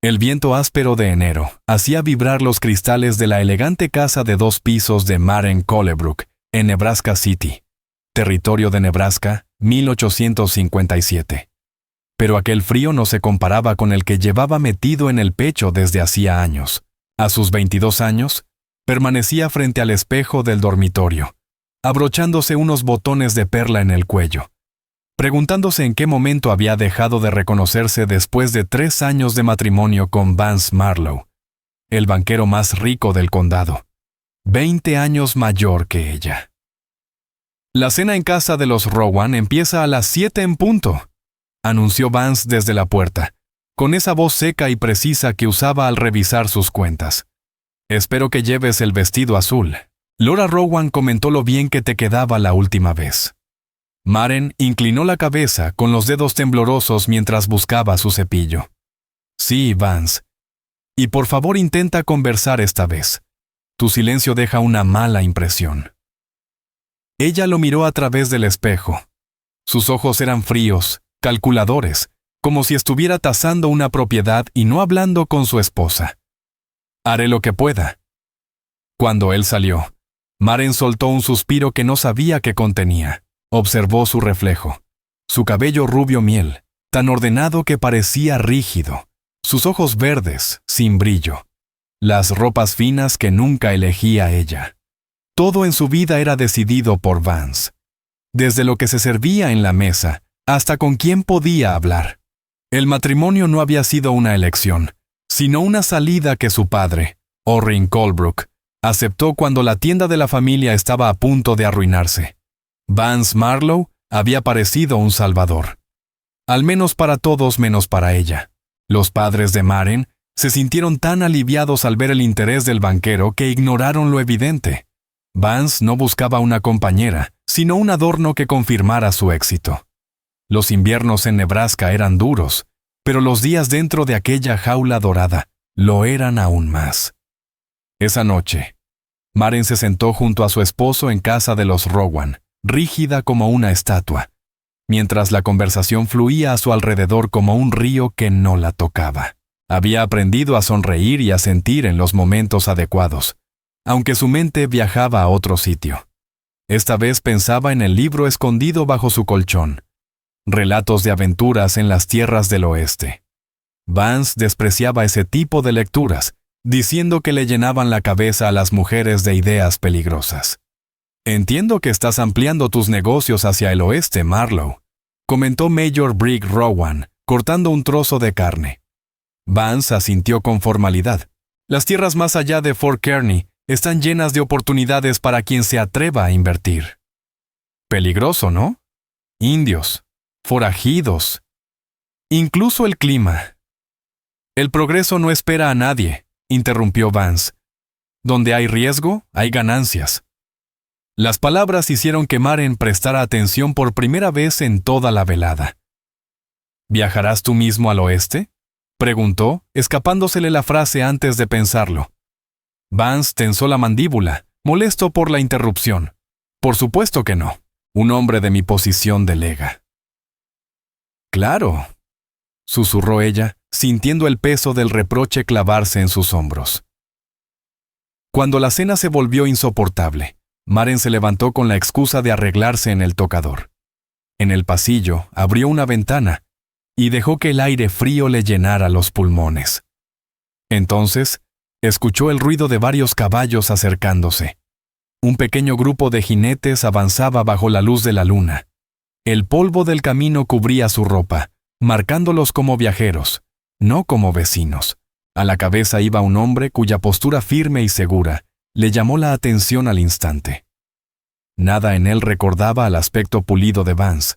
El viento áspero de enero hacía vibrar los cristales de la elegante casa de 2 pisos de Maren Colebrook, en Nebraska City, territorio de Nebraska, 1857. Pero aquel frío no se comparaba con el que llevaba metido en el pecho desde hacía años. A sus 22 años, permanecía frente al espejo del dormitorio, abrochándose unos botones de perla en el cuello, preguntándose en qué momento había dejado de reconocerse después de 3 años de matrimonio con Vance Marlowe, el banquero más rico del condado, 20 años mayor que ella. La cena en casa de los Rowan empieza a las 7 en punto, anunció Vance desde la puerta, con esa voz seca y precisa que usaba al revisar sus cuentas. Espero que lleves el vestido azul. Laura Rowan comentó lo bien que te quedaba la última vez. Maren inclinó la cabeza con los dedos temblorosos mientras buscaba su cepillo. Sí, Vance. Y por favor intenta conversar esta vez. Tu silencio deja una mala impresión. Ella lo miró a través del espejo. Sus ojos eran fríos, calculadores, como si estuviera tasando una propiedad y no hablando con su esposa. Haré lo que pueda. Cuando él salió, Maren soltó un suspiro que no sabía qué contenía. Observó su reflejo. Su cabello rubio miel, tan ordenado que parecía rígido. Sus ojos verdes, sin brillo. Las ropas finas que nunca elegía ella. Todo en su vida era decidido por Vance. Desde lo que se servía en la mesa, hasta con quién podía hablar. El matrimonio no había sido una elección, sino una salida que su padre, Orrin Colebrook, aceptó cuando la tienda de la familia estaba a punto de arruinarse. Vance Marlowe había parecido un salvador. Al menos para todos menos para ella. Los padres de Maren se sintieron tan aliviados al ver el interés del banquero que ignoraron lo evidente. Vance no buscaba una compañera, sino un adorno que confirmara su éxito. Los inviernos en Nebraska eran duros, pero los días dentro de aquella jaula dorada lo eran aún más. Esa noche, Maren se sentó junto a su esposo en casa de los Rowan, rígida como una estatua, mientras la conversación fluía a su alrededor como un río que no la tocaba. Había aprendido a sonreír y a sentir en los momentos adecuados, aunque su mente viajaba a otro sitio. Esta vez pensaba en el libro escondido bajo su colchón, Relatos de aventuras en las tierras del oeste. Vance despreciaba ese tipo de lecturas, diciendo que le llenaban la cabeza a las mujeres de ideas peligrosas. Entiendo que estás ampliando tus negocios hacia el oeste, Marlowe, comentó Mayor Brigg Rowan, cortando un trozo de carne. Vance asintió con formalidad. Las tierras más allá de Fort Kearny están llenas de oportunidades para quien se atreva a invertir. Peligroso, ¿no? Indios, forajidos, incluso el clima. El progreso no espera a nadie, interrumpió Vance. Donde hay riesgo, hay ganancias. Las palabras hicieron que Maren prestara atención por primera vez en toda la velada. ¿Viajarás tú mismo al oeste?, preguntó, escapándosele la frase antes de pensarlo. Vance tensó la mandíbula, molesto por la interrupción. Por supuesto que no. Un hombre de mi posición delega. Claro, susurró ella, sintiendo el peso del reproche clavarse en sus hombros. Cuando la cena se volvió insoportable, Maren se levantó con la excusa de arreglarse en el tocador. En el pasillo abrió una ventana y dejó que el aire frío le llenara los pulmones. Entonces, escuchó el ruido de varios caballos acercándose. Un pequeño grupo de jinetes avanzaba bajo la luz de la luna. El polvo del camino cubría su ropa, marcándolos como viajeros, no como vecinos. A la cabeza iba un hombre cuya postura firme y segura le llamó la atención al instante. Nada en él recordaba al aspecto pulido de Vance.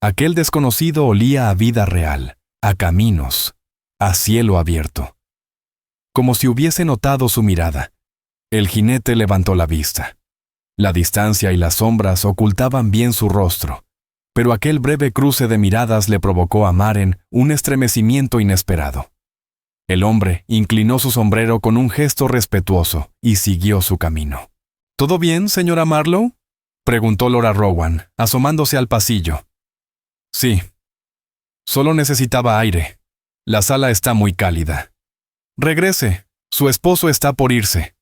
Aquel desconocido olía a vida real, a caminos, a cielo abierto. Como si hubiese notado su mirada, el jinete levantó la vista. La distancia y las sombras ocultaban bien su rostro, pero aquel breve cruce de miradas le provocó a Maren un estremecimiento inesperado. El hombre inclinó su sombrero con un gesto respetuoso y siguió su camino. ¿Todo bien, señora Marlowe?, preguntó Laura Rowan, asomándose al pasillo. Sí. Solo necesitaba aire. La sala está muy cálida. Regrese, su esposo está por irse.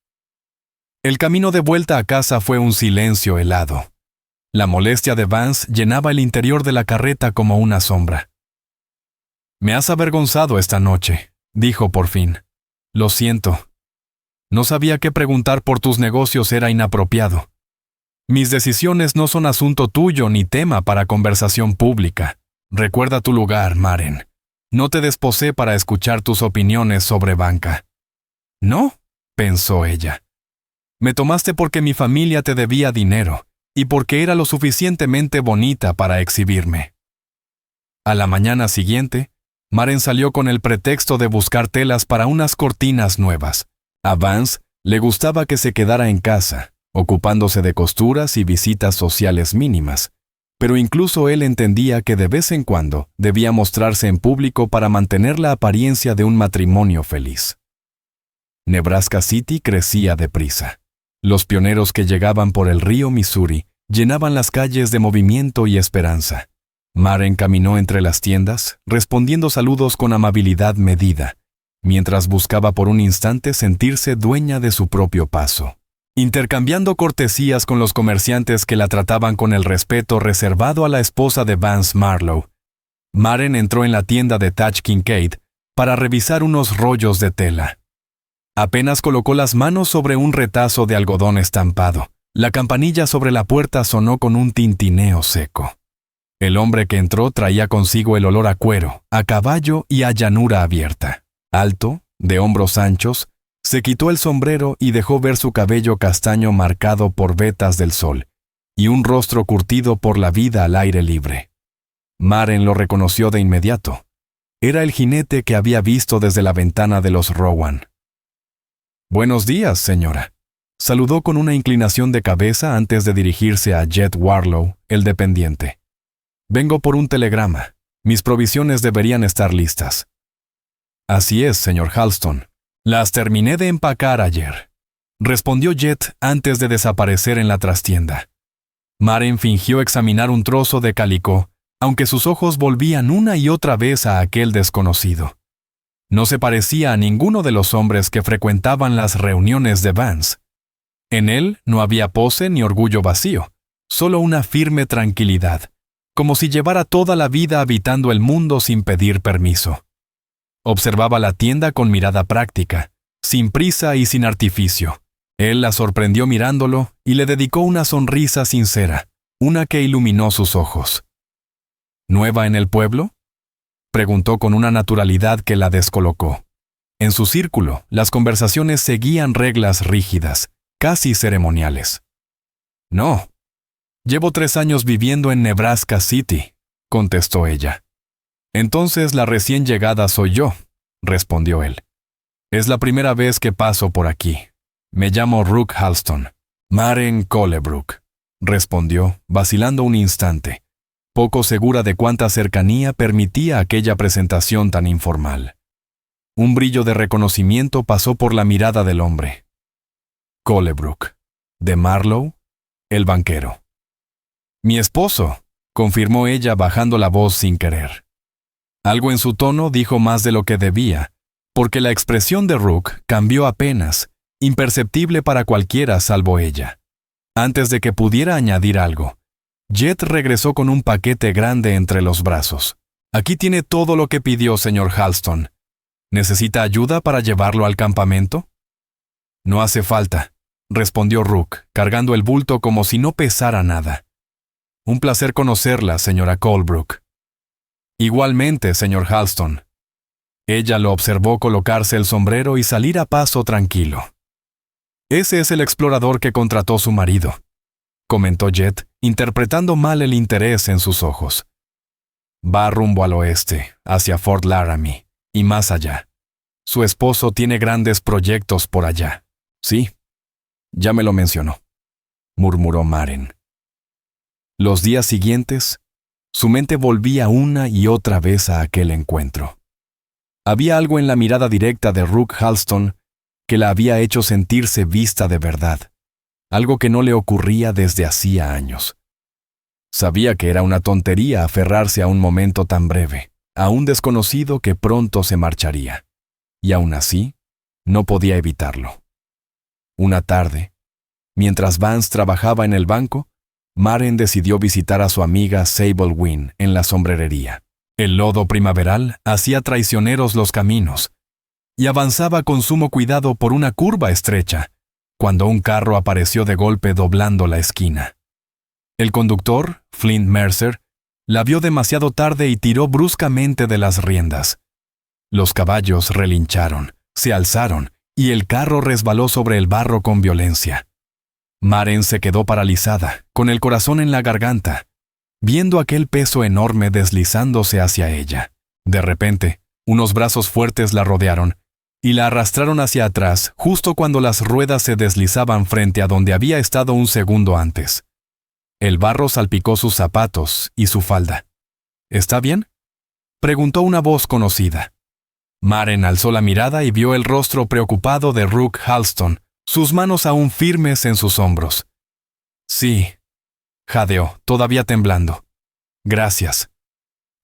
El camino de vuelta a casa fue un silencio helado. La molestia de Vance llenaba el interior de la carreta como una sombra. Me has avergonzado esta noche, dijo por fin. Lo siento. No sabía qué preguntar por tus negocios era inapropiado. Mis decisiones no son asunto tuyo ni tema para conversación pública. Recuerda tu lugar, Maren. No te desposé para escuchar tus opiniones sobre banca. ¿No?, pensó ella. Me tomaste porque mi familia te debía dinero y porque era lo suficientemente bonita para exhibirme. A la mañana siguiente, Maren salió con el pretexto de buscar telas para unas cortinas nuevas. A Vance le gustaba que se quedara en casa, ocupándose de costuras y visitas sociales mínimas, pero incluso él entendía que de vez en cuando debía mostrarse en público para mantener la apariencia de un matrimonio feliz. Nebraska City crecía deprisa. Los pioneros que llegaban por el río Missouri llenaban las calles de movimiento y esperanza. Maren caminó entre las tiendas, respondiendo saludos con amabilidad medida, mientras buscaba por un instante sentirse dueña de su propio paso. Intercambiando cortesías con los comerciantes que la trataban con el respeto reservado a la esposa de Vance Marlowe, Maren entró en la tienda de Thatch Kincaid para revisar unos rollos de tela. Apenas colocó las manos sobre un retazo de algodón estampado, la campanilla sobre la puerta sonó con un tintineo seco. El hombre que entró traía consigo el olor a cuero, a caballo y a llanura abierta. Alto, de hombros anchos, se quitó el sombrero y dejó ver su cabello castaño marcado por vetas del sol, y un rostro curtido por la vida al aire libre. Maren lo reconoció de inmediato. Era el jinete que había visto desde la ventana de los Rowan. «Buenos días, señora», saludó con una inclinación de cabeza antes de dirigirse a Jed Warlow, el dependiente. «Vengo por un telegrama. Mis provisiones deberían estar listas». «Así es, señor Halston. Las terminé de empacar ayer», respondió Jed antes de desaparecer en la trastienda. Maren fingió examinar un trozo de calicó, aunque sus ojos volvían una y otra vez a aquel desconocido. No se parecía a ninguno de los hombres que frecuentaban las reuniones de Vance. En él no había pose ni orgullo vacío, solo una firme tranquilidad, como si llevara toda la vida habitando el mundo sin pedir permiso. Observaba la tienda con mirada práctica, sin prisa y sin artificio. Él la sorprendió mirándolo y le dedicó una sonrisa sincera, una que iluminó sus ojos. ¿Nueva en el pueblo?, preguntó con una naturalidad que la descolocó. En su círculo, las conversaciones seguían reglas rígidas, casi ceremoniales. «No. Llevo 3 años viviendo en Nebraska City», contestó ella. «Entonces la recién llegada soy yo», respondió él. «Es la primera vez que paso por aquí. Me llamo Rook Halston». «Maren Colebrook», respondió, vacilando un instante, poco segura de cuánta cercanía permitía aquella presentación tan informal. Un brillo de reconocimiento pasó por la mirada del hombre. «Colebrook. ¿De Marlowe?» El banquero. «Mi esposo», confirmó ella bajando la voz sin querer. Algo en su tono dijo más de lo que debía, porque la expresión de Rook cambió apenas, imperceptible para cualquiera salvo ella. Antes de que pudiera añadir algo, Jed regresó con un paquete grande entre los brazos. «Aquí tiene todo lo que pidió, señor Halston. ¿Necesita ayuda para llevarlo al campamento?» «No hace falta», respondió Rook, cargando el bulto como si no pesara nada. «Un placer conocerla, señora Colebrook». «Igualmente, señor Halston». Ella lo observó colocarse el sombrero y salir a paso tranquilo. «Ese es el explorador que contrató su marido», comentó Jed, interpretando mal el interés en sus ojos. «Va rumbo al oeste, hacia Fort Laramie, y más allá. Su esposo tiene grandes proyectos por allá». «Sí, ya me lo mencionó», murmuró Maren. Los días siguientes, su mente volvía una y otra vez a aquel encuentro. Había algo en la mirada directa de Rook Halston que la había hecho sentirse vista de verdad, algo que no le ocurría desde hacía años. Sabía que era una tontería aferrarse a un momento tan breve, a un desconocido que pronto se marcharía. Y aún así, No podía evitarlo. Una tarde, mientras Vance trabajaba en el banco, Maren decidió visitar a su amiga Sable Wynne en la sombrerería. El lodo primaveral hacía traicioneros los caminos y avanzaba con sumo cuidado por una curva estrecha, cuando un carro apareció de golpe doblando la esquina. El conductor, Flint Mercer, la vio demasiado tarde y tiró bruscamente de las riendas. Los caballos relincharon, se alzaron y el carro resbaló sobre el barro con violencia. Maren se quedó paralizada, con el corazón en la garganta, viendo aquel peso enorme deslizándose hacia ella. De repente, unos brazos fuertes la rodearon y la arrastraron hacia atrás justo cuando las ruedas se deslizaban frente a donde había estado un segundo antes. El barro salpicó sus zapatos y su falda. ¿Está bien?, preguntó una voz conocida. Maren alzó la mirada y vio el rostro preocupado de Rook Halston, sus manos aún firmes en sus hombros. Sí, jadeó, todavía temblando. Gracias.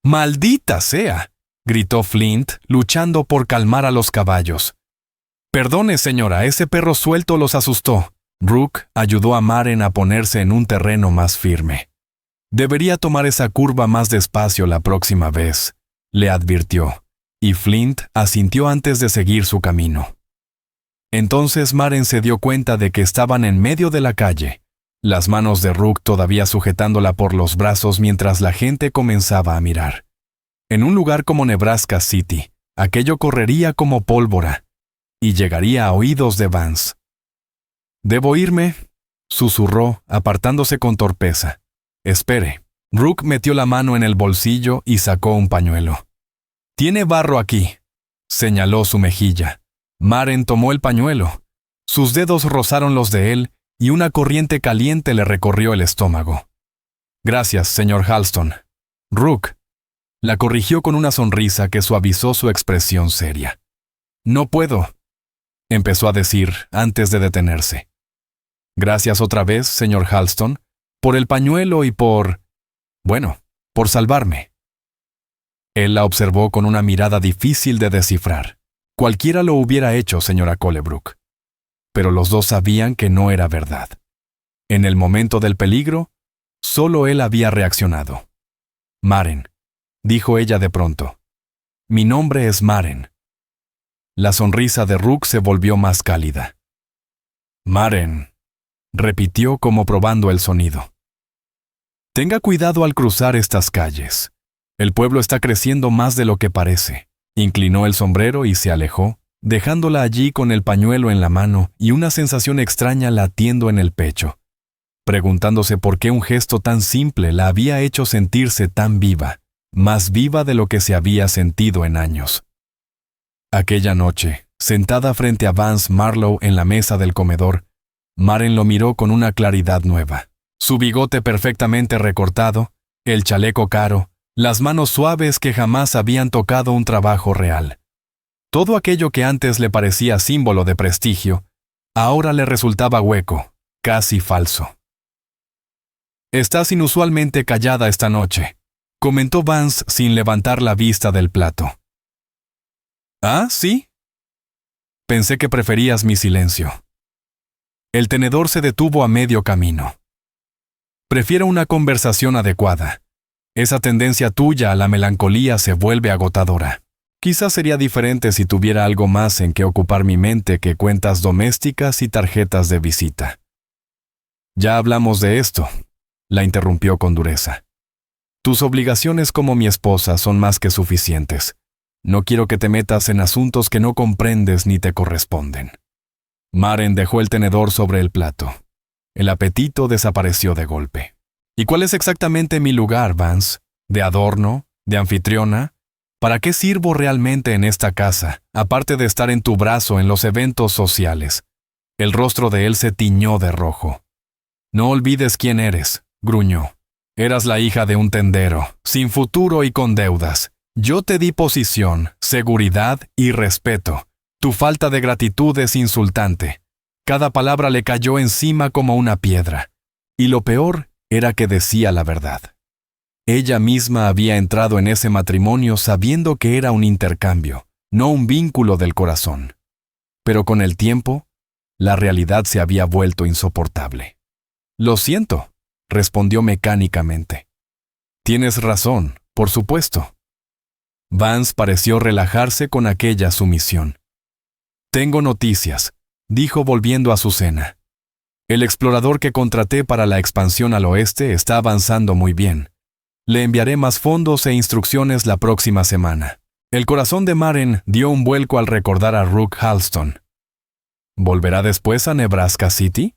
¡Maldita sea!, gritó Flint, luchando por calmar a los caballos. Perdone, señora, ese perro suelto los asustó. Rook ayudó a Maren a ponerse en un terreno más firme. Debería tomar esa curva más despacio la próxima vez, le advirtió, y Flint asintió antes de seguir su camino. Entonces Maren se dio cuenta de que estaban en medio de la calle, las manos de Rook todavía sujetándola por los brazos mientras la gente comenzaba a mirar. En un lugar como Nebraska City, aquello correría como pólvora y llegaría a oídos de Vance. «Debo irme», susurró, apartándose con torpeza. «Espere». Rook metió la mano en el bolsillo y sacó un pañuelo. «Tiene barro aquí», señaló su mejilla. Maren tomó el pañuelo. Sus dedos rozaron los de él y una corriente caliente le recorrió el estómago. «Gracias, señor Halston». «Rook», la corrigió con una sonrisa que suavizó su expresión seria. «No puedo», empezó a decir antes de detenerse. «Gracias otra vez, señor Halston, por el pañuelo y por salvarme». Él la observó con una mirada difícil de descifrar. Cualquiera lo hubiera hecho, señora Colebrook. Pero los dos sabían que no era verdad. En el momento del peligro, solo él había reaccionado. «Maren», dijo ella de pronto. «Mi nombre es Maren». La sonrisa de Rook se volvió más cálida. «Maren», repitió como probando el sonido. «Tenga cuidado al cruzar estas calles. El pueblo está creciendo más de lo que parece». Inclinó el sombrero y se alejó, dejándola allí con el pañuelo en la mano y una sensación extraña latiendo en el pecho, preguntándose por qué un gesto tan simple la había hecho sentirse tan viva, más viva de lo que se había sentido en años. Aquella noche, sentada frente a Vance Marlowe en la mesa del comedor, Maren lo miró con una claridad nueva. Su bigote perfectamente recortado, el chaleco caro, las manos suaves que jamás habían tocado un trabajo real. Todo aquello que antes le parecía símbolo de prestigio, ahora le resultaba hueco, casi falso. «Estás inusualmente callada esta noche», comentó Vance sin levantar la vista del plato. «¿Ah, sí? Pensé que preferías mi silencio». El tenedor se detuvo a medio camino. «Prefiero una conversación adecuada. Esa tendencia tuya a la melancolía se vuelve agotadora. Quizás sería diferente si tuviera algo más en que ocupar mi mente que cuentas domésticas y tarjetas de visita». «Ya hablamos de esto», la interrumpió con dureza. «Tus obligaciones como mi esposa son más que suficientes. No quiero que te metas en asuntos que no comprendes ni te corresponden». Maren dejó el tenedor sobre el plato. El apetito desapareció de golpe. «¿Y cuál es exactamente mi lugar, Vance? ¿De adorno? ¿De anfitriona? ¿Para qué sirvo realmente en esta casa, aparte de estar en tu brazo en los eventos sociales?» El rostro de él se tiñó de rojo. «No olvides quién eres», gruñó. «Eras la hija de un tendero, sin futuro y con deudas. Yo te di posición, seguridad y respeto. Tu falta de gratitud es insultante. Cada palabra le cayó encima como una piedra. Y lo peor era que decía la verdad. Ella misma había entrado en ese matrimonio sabiendo que era un intercambio, no un vínculo del corazón. Pero con el tiempo, la realidad se había vuelto insoportable. «Lo siento», respondió mecánicamente. «Tienes razón, por supuesto». Vance pareció relajarse con aquella sumisión. «Tengo noticias», dijo volviendo a su cena. «El explorador que contraté para la expansión al oeste está avanzando muy bien. Le enviaré más fondos e instrucciones la próxima semana». El corazón de Maren dio un vuelco al recordar a Rook Halston. ¿Volverá después a Nebraska City?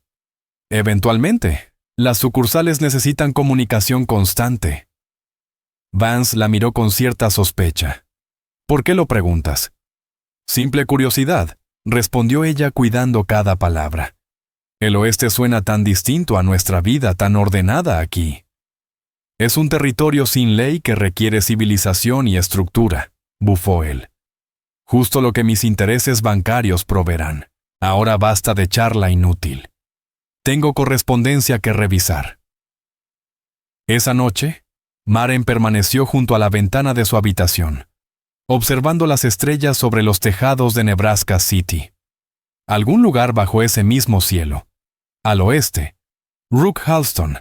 Eventualmente. Las sucursales necesitan comunicación constante. Vance la miró con cierta sospecha. ¿Por qué lo preguntas? Simple curiosidad, respondió ella cuidando cada palabra. El oeste suena tan distinto a nuestra vida tan ordenada aquí. Es un territorio sin ley que requiere civilización y estructura, bufó él. Justo lo que mis intereses bancarios proveerán. Ahora basta de charla inútil. Tengo correspondencia que revisar. Esa noche, Maren permaneció junto a la ventana de su habitación, observando las estrellas sobre los tejados de Nebraska City. Algún lugar bajo ese mismo cielo, al oeste, Rook Halston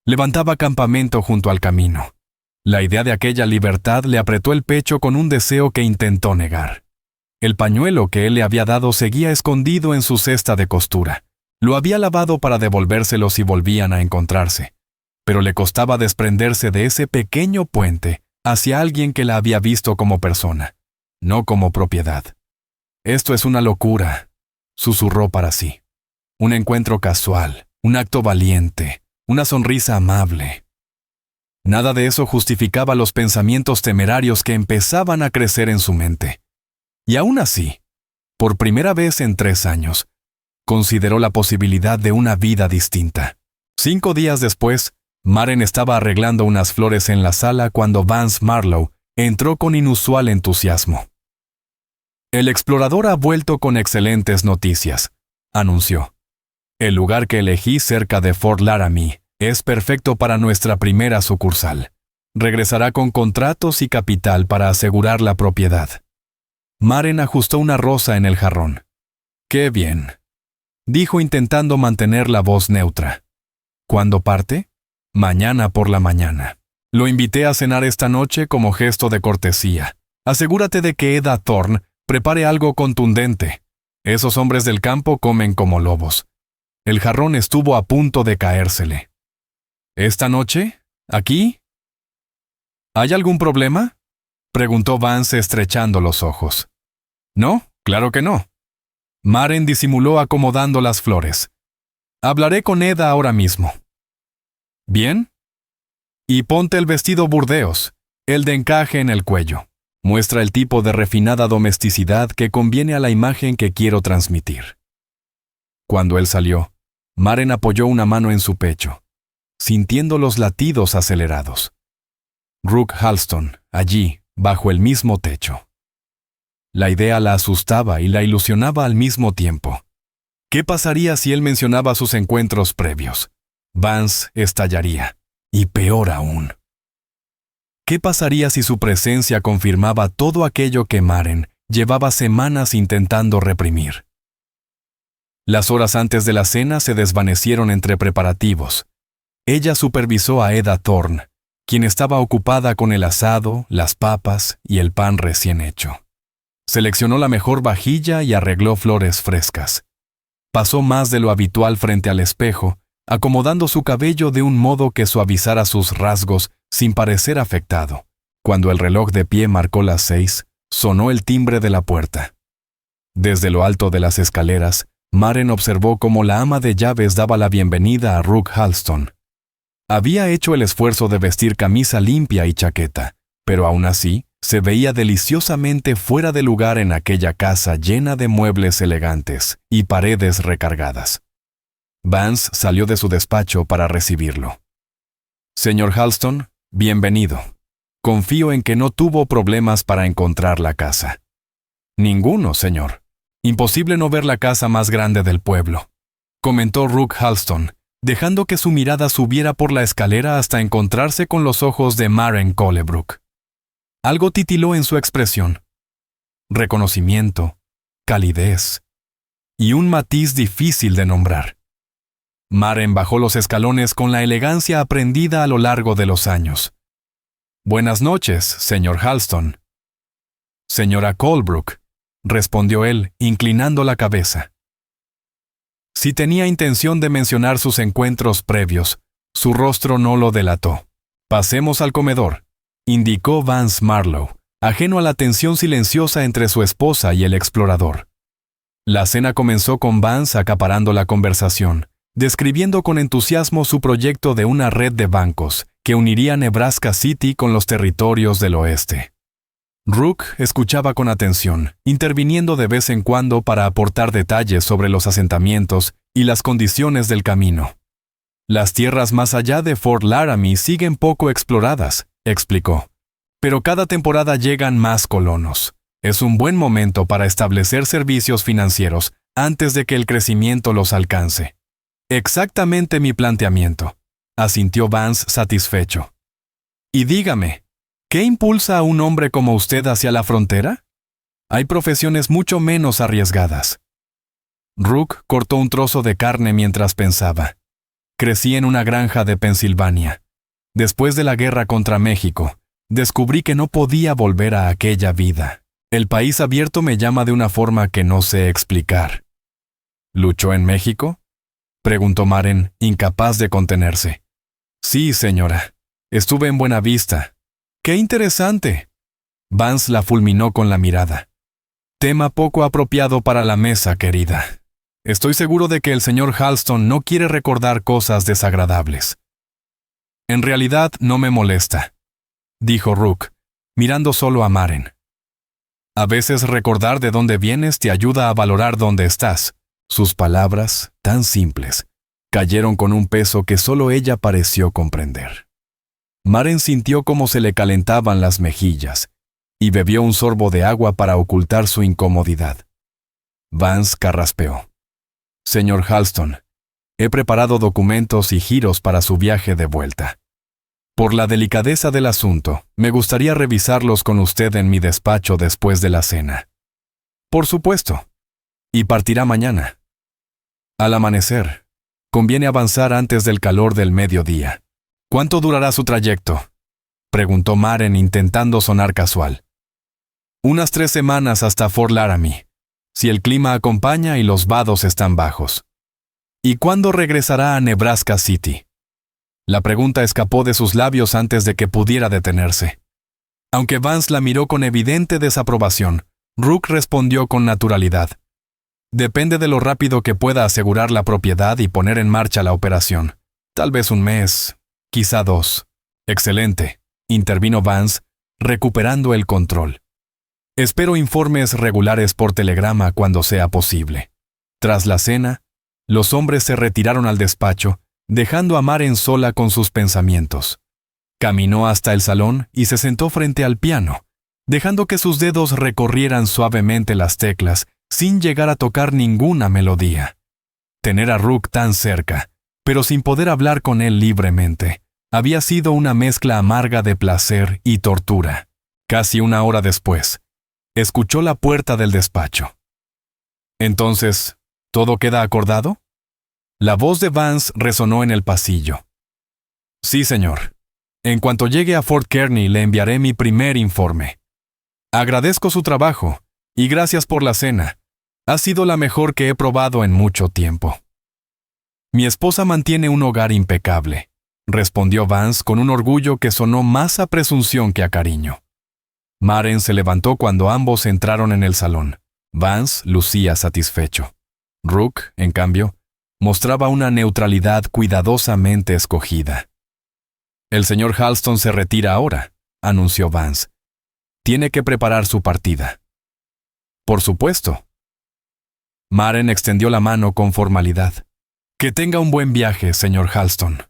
levantaba campamento junto al camino. La idea de aquella libertad le apretó el pecho con un deseo que intentó negar. El pañuelo que él le había dado seguía escondido en su cesta de costura. Lo había lavado para devolvérselo si volvían a encontrarse, pero le costaba desprenderse de ese pequeño puente hacia alguien que la había visto como persona, no como propiedad. «Esto es una locura», susurró para sí. «Un encuentro casual, un acto valiente, una sonrisa amable». Nada de eso justificaba los pensamientos temerarios que empezaban a crecer en su mente. Y aún así, por primera vez en 3 años, consideró la posibilidad de una vida distinta. 5 días después, Maren estaba arreglando unas flores en la sala cuando Vance Marlowe entró con inusual entusiasmo. «El explorador ha vuelto con excelentes noticias», anunció. «El lugar que elegí cerca de Fort Laramie es perfecto para nuestra primera sucursal. Regresará con contratos y capital para asegurar la propiedad». Maren ajustó una rosa en el jarrón. «Qué bien», dijo intentando mantener la voz neutra. «¿Cuándo parte?» «Mañana por la mañana. Lo invité a cenar esta noche como gesto de cortesía. Asegúrate de que Eda Thorne prepare algo contundente. Esos hombres del campo comen como lobos». El jarrón estuvo a punto de caérsele. «¿Esta noche? ¿Aquí?» «¿Hay algún problema?», preguntó Vance estrechando los ojos. «No, claro que no». Maren disimuló acomodando las flores. «Hablaré con Eda ahora mismo». «Bien. Y ponte el vestido burdeos, el de encaje en el cuello. Muestra el tipo de refinada domesticidad que conviene a la imagen que quiero transmitir». Cuando él salió, Maren apoyó una mano en su pecho, sintiendo los latidos acelerados. Rook Halston, allí, bajo el mismo techo. La idea la asustaba y la ilusionaba al mismo tiempo. ¿Qué pasaría si él mencionaba sus encuentros previos? Vance estallaría. Y peor aún. ¿Qué pasaría si su presencia confirmaba todo aquello que Maren llevaba semanas intentando reprimir? Las horas antes de la cena se desvanecieron entre preparativos. Ella supervisó a Eda Thorne, quien estaba ocupada con el asado, las papas y el pan recién hecho. Seleccionó la mejor vajilla y arregló flores frescas. Pasó más de lo habitual frente al espejo, acomodando su cabello de un modo que suavizara sus rasgos sin parecer afectado. Cuando el reloj de pie marcó las 6, sonó el timbre de la puerta. Desde lo alto de las escaleras, Maren observó cómo la ama de llaves daba la bienvenida a Rook Halston. Había hecho el esfuerzo de vestir camisa limpia y chaqueta, pero aún así se veía deliciosamente fuera de lugar en aquella casa llena de muebles elegantes y paredes recargadas. Vance salió de su despacho para recibirlo. «Señor Halston, bienvenido. Confío en que no tuvo problemas para encontrar la casa». «Ninguno, señor. Imposible no ver la casa más grande del pueblo», comentó Rook Halston, dejando que su mirada subiera por la escalera hasta encontrarse con los ojos de Maren Colebrook. Algo titiló en su expresión. Reconocimiento, calidez, y un matiz difícil de nombrar. Maren bajó los escalones con la elegancia aprendida a lo largo de los años. «Buenas noches, señor Halston». «Señora Colebrook», respondió él, inclinando la cabeza. Si tenía intención de mencionar sus encuentros previos, su rostro no lo delató. «Pasemos al comedor», indicó Vance Marlowe, ajeno a la tensión silenciosa entre su esposa y el explorador. La cena comenzó con Vance acaparando la conversación, describiendo con entusiasmo su proyecto de una red de bancos que uniría Nebraska City con los territorios del oeste. Rook escuchaba con atención, interviniendo de vez en cuando para aportar detalles sobre los asentamientos y las condiciones del camino. «Las tierras más allá de Fort Laramie siguen poco exploradas», explicó. «Pero cada temporada llegan más colonos. Es un buen momento para establecer servicios financieros antes de que el crecimiento los alcance». «Exactamente mi planteamiento», asintió Vance satisfecho. «Y dígame, ¿qué impulsa a un hombre como usted hacia la frontera? Hay profesiones mucho menos arriesgadas». Rook cortó un trozo de carne mientras pensaba. «Crecí en una granja de Pensilvania. Después de la guerra contra México, descubrí que no podía volver a aquella vida. El país abierto me llama de una forma que no sé explicar». «¿Luchó en México?», preguntó Maren, incapaz de contenerse. «Sí, señora. Estuve en Buenavista». «¡Qué interesante!». Vance la fulminó con la mirada. «Tema poco apropiado para la mesa, querida. Estoy seguro de que el señor Halston no quiere recordar cosas desagradables». «En realidad no me molesta», dijo Rook, mirando solo a Maren. «A veces recordar de dónde vienes te ayuda a valorar dónde estás». Sus palabras, tan simples, cayeron con un peso que solo ella pareció comprender. Maren sintió cómo se le calentaban las mejillas y bebió un sorbo de agua para ocultar su incomodidad. Vance carraspeó. «Señor Halston, he preparado documentos y giros para su viaje de vuelta. Por la delicadeza del asunto, me gustaría revisarlos con usted en mi despacho después de la cena». «Por supuesto. ¿Y partirá mañana?» «Al amanecer. Conviene avanzar antes del calor del mediodía». «¿Cuánto durará su trayecto?», preguntó Maren intentando sonar casual. «Unas 3 semanas hasta Fort Laramie, si el clima acompaña y los vados están bajos». «¿Y cuándo regresará a Nebraska City?». La pregunta escapó de sus labios antes de que pudiera detenerse. Aunque Vance la miró con evidente desaprobación, Rook respondió con naturalidad. «Depende de lo rápido que pueda asegurar la propiedad y poner en marcha la operación. Tal vez 1 mes, quizá 2. «Excelente», intervino Vance, recuperando el control. «Espero informes regulares por telegrama cuando sea posible». Tras la cena, los hombres se retiraron al despacho, dejando a Maren sola con sus pensamientos. Caminó hasta el salón y se sentó frente al piano, dejando que sus dedos recorrieran suavemente las teclas sin llegar a tocar ninguna melodía. Tener a Rook tan cerca, pero sin poder hablar con él libremente, había sido una mezcla amarga de placer y tortura. Casi 1 hora después, escuchó la puerta del despacho. «Entonces, ¿todo queda acordado?». La voz de Vance resonó en el pasillo. «Sí, señor. En cuanto llegue a Fort Kearny le enviaré mi primer informe. Agradezco su trabajo, y gracias por la cena. Ha sido la mejor que he probado en mucho tiempo». «Mi esposa mantiene un hogar impecable», respondió Vance con un orgullo que sonó más a presunción que a cariño. Maren se levantó cuando ambos entraron en el salón. Vance lucía satisfecho. Rook, en cambio, mostraba una neutralidad cuidadosamente escogida. «El señor Halston se retira ahora», anunció Vance. «Tiene que preparar su partida». «Por supuesto». Maren extendió la mano con formalidad. «Que tenga un buen viaje, señor Halston».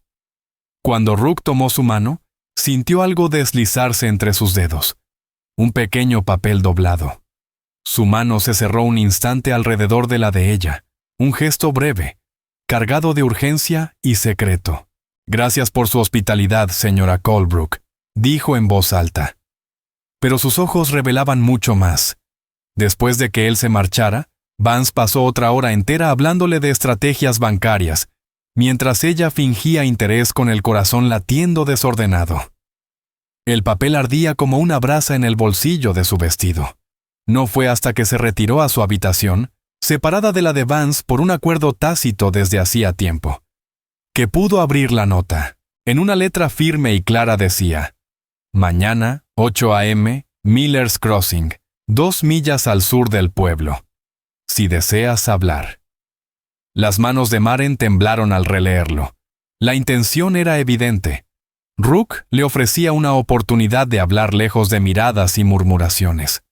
Cuando Rook tomó su mano, sintió algo deslizarse entre sus dedos. Un pequeño papel doblado. Su mano se cerró un instante alrededor de la de ella. Un gesto breve, cargado de urgencia y secreto. «Gracias por su hospitalidad, señora Colebrook», dijo en voz alta. Pero sus ojos revelaban mucho más. Después de que él se marchara, Vance pasó otra hora entera hablándole de estrategias bancarias, mientras ella fingía interés con el corazón latiendo desordenado. El papel ardía como una brasa en el bolsillo de su vestido. No fue hasta que se retiró a su habitación, separada de la de Vance por un acuerdo tácito desde hacía tiempo, que pudo abrir la nota. En una letra firme y clara decía: mañana, 8 a.m., Miller's Crossing, 2 millas al sur del pueblo. Si deseas hablar. Las manos de Maren temblaron al releerlo. La intención era evidente. Rook le ofrecía una oportunidad de hablar lejos de miradas y murmuraciones.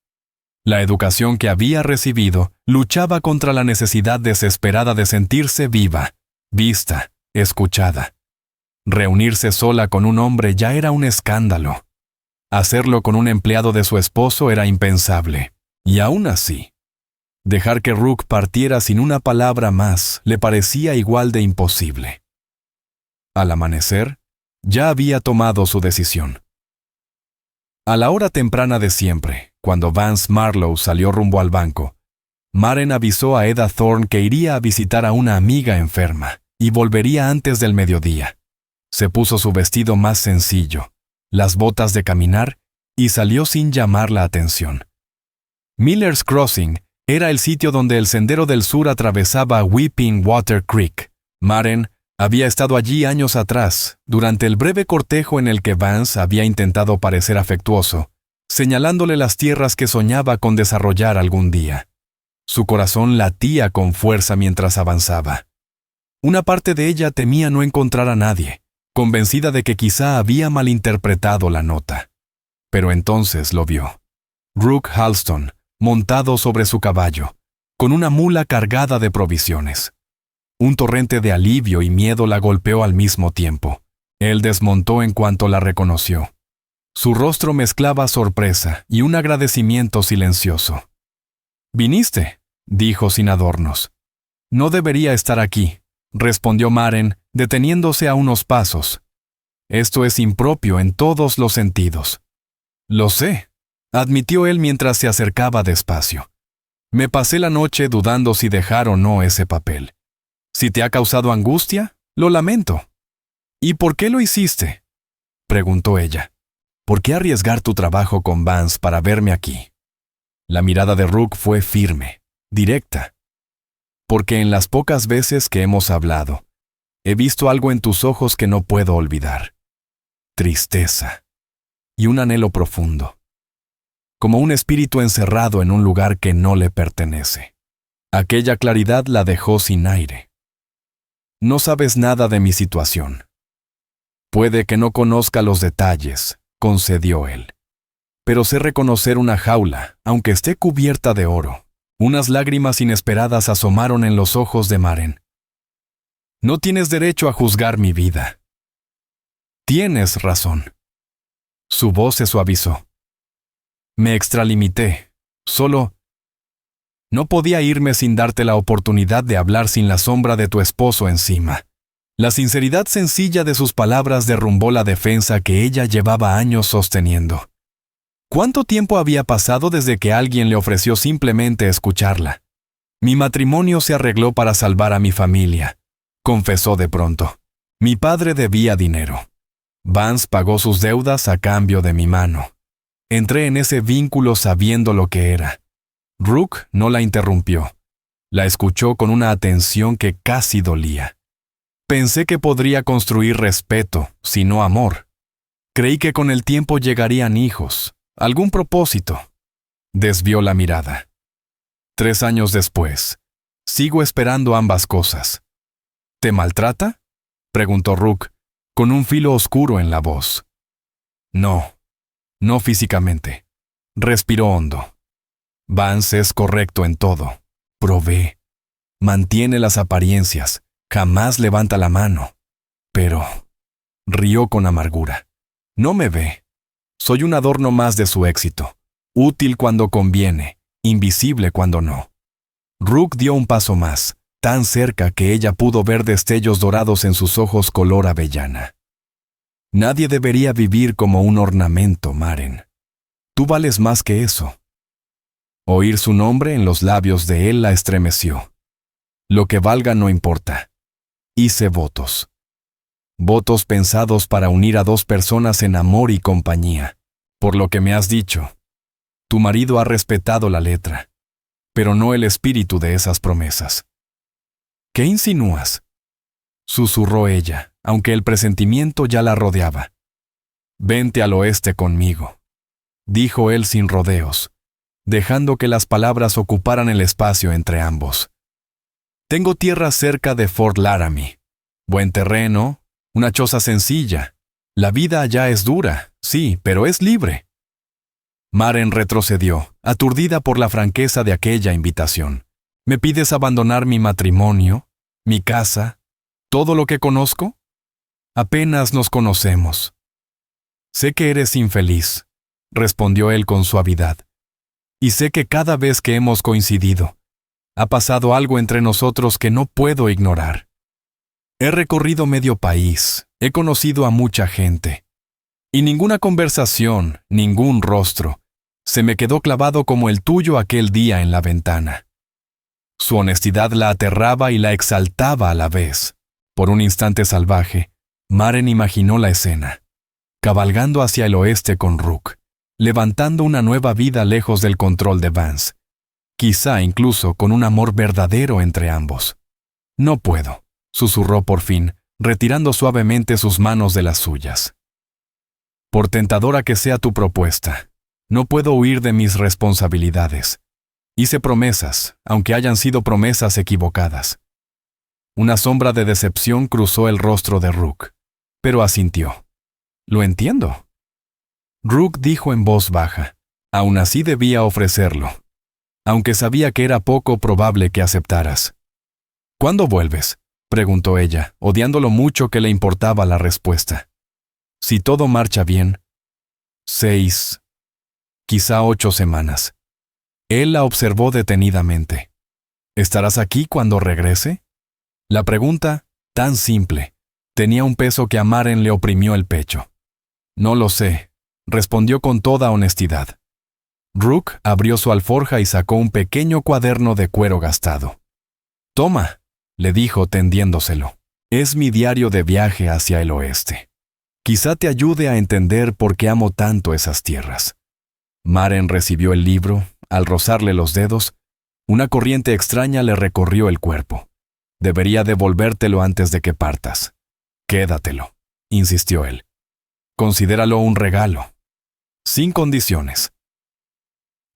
La educación que había recibido luchaba contra la necesidad desesperada de sentirse viva, vista, escuchada. Reunirse sola con un hombre ya era un escándalo. Hacerlo con un empleado de su esposo era impensable. Y aún así, dejar que Rook partiera sin una palabra más le parecía igual de imposible. Al amanecer, ya había tomado su decisión. A la hora temprana de siempre, cuando Vance Marlowe salió rumbo al banco, Maren avisó a Edda Thorne que iría a visitar a una amiga enferma y volvería antes del mediodía. Se puso su vestido más sencillo, las botas de caminar, y salió sin llamar la atención. Miller's Crossing era el sitio donde el Sendero del Sur atravesaba Weeping Water Creek. Maren había estado allí años atrás, durante el breve cortejo en el que Vance había intentado parecer afectuoso, señalándole las tierras que soñaba con desarrollar algún día. Su corazón latía con fuerza mientras avanzaba. Una parte de ella temía no encontrar a nadie, convencida de que quizá había malinterpretado la nota. Pero entonces lo vio. Rook Halston, montado sobre su caballo, con una mula cargada de provisiones. Un torrente de alivio y miedo la golpeó al mismo tiempo. Él desmontó en cuanto la reconoció. Su rostro mezclaba sorpresa y un agradecimiento silencioso. «¿Viniste?», dijo sin adornos. «No debería estar aquí», respondió Maren, deteniéndose a unos pasos. «Esto es impropio en todos los sentidos». «Lo sé», admitió él mientras se acercaba despacio. «Me pasé la noche dudando si dejar o no ese papel. Si te ha causado angustia, lo lamento». «¿Y por qué lo hiciste?», preguntó ella. «¿Por qué arriesgar tu trabajo con Vance para verme aquí?». La mirada de Rook fue firme, directa. «Porque en las pocas veces que hemos hablado, he visto algo en tus ojos que no puedo olvidar. Tristeza. Y un anhelo profundo. Como un espíritu encerrado en un lugar que no le pertenece. Aquella claridad la dejó sin aire. No sabes nada de mi situación. Puede que no conozca los detalles», concedió él. «Pero sé reconocer una jaula, aunque esté cubierta de oro». Unas lágrimas inesperadas asomaron en los ojos de Maren. «No tienes derecho a juzgar mi vida». «Tienes razón». Su voz se suavizó. «Me extralimité. Solo... no podía irme sin darte la oportunidad de hablar sin la sombra de tu esposo encima». La sinceridad sencilla de sus palabras derrumbó la defensa que ella llevaba años sosteniendo. ¿Cuánto tiempo había pasado desde que alguien le ofreció simplemente escucharla? «Mi matrimonio se arregló para salvar a mi familia», confesó de pronto. «Mi padre debía dinero. Vance pagó sus deudas a cambio de mi mano. Entré en ese vínculo sabiendo lo que era». Rook no la interrumpió. La escuchó con una atención que casi dolía. «Pensé que podría construir respeto, si no amor. Creí que con el tiempo llegarían hijos, algún propósito». Desvió la mirada. «3 años después, sigo esperando ambas cosas». «¿Te maltrata?», preguntó Rook, con un filo oscuro en la voz. «No, no físicamente». Respiró hondo. «Vance es correcto en todo. Provee. Mantiene las apariencias. Jamás levanta la mano. Pero...» rió con amargura. «No me ve. Soy un adorno más de su éxito. Útil cuando conviene, invisible cuando no». Rook dio un paso más, tan cerca que ella pudo ver destellos dorados en sus ojos color avellana. «Nadie debería vivir como un ornamento, Maren. Tú vales más que eso». Oír su nombre en los labios de él la estremeció. Lo que valga no importa. Hice votos. Votos pensados para unir a dos personas en amor y compañía. Por lo que me has dicho, tu marido ha respetado la letra, pero no el espíritu de esas promesas. ¿Qué insinúas?, susurró ella, aunque el presentimiento ya la rodeaba. Vente al oeste conmigo, dijo él sin rodeos, dejando que las palabras ocuparan el espacio entre ambos. Tengo tierra cerca de Fort Laramie. Buen terreno, una choza sencilla. La vida allá es dura, sí, pero es libre. Maren retrocedió, aturdida por la franqueza de aquella invitación. ¿Me pides abandonar mi matrimonio, mi casa, todo lo que conozco? Apenas nos conocemos. Sé que eres infeliz, respondió él con suavidad. Y sé que cada vez que hemos coincidido, ha pasado algo entre nosotros que no puedo ignorar. He recorrido medio país, he conocido a mucha gente, y ninguna conversación, ningún rostro, se me quedó clavado como el tuyo aquel día en la ventana. Su honestidad la aterraba y la exaltaba a la vez. Por un instante salvaje, Maren imaginó la escena, cabalgando hacia el oeste con Rook, levantando una nueva vida lejos del control de Vance, quizá incluso con un amor verdadero entre ambos. No puedo, susurró por fin, retirando suavemente sus manos de las suyas. Por tentadora que sea tu propuesta, no puedo huir de mis responsabilidades. Hice promesas, aunque hayan sido promesas equivocadas. Una sombra de decepción cruzó el rostro de Rook, pero asintió. Lo entiendo. Rook dijo en voz baja. Aún así debía ofrecerlo, aunque sabía que era poco probable que aceptaras. ¿Cuándo vuelves?, preguntó ella, odiando lo mucho que le importaba la respuesta. Si todo marcha bien, 6, quizá 8 semanas. Él la observó detenidamente. ¿Estarás aquí cuando regrese? La pregunta, tan simple, tenía un peso que a Maren le oprimió el pecho. No lo sé, respondió con toda honestidad. Rook abrió su alforja y sacó un pequeño cuaderno de cuero gastado. Toma, le dijo tendiéndoselo. Es mi diario de viaje hacia el oeste. Quizá te ayude a entender por qué amo tanto esas tierras. Maren recibió el libro. Al rozarle los dedos, una corriente extraña le recorrió el cuerpo. Debería devolvértelo antes de que partas. Quédatelo, insistió él. Considéralo un regalo. Sin condiciones.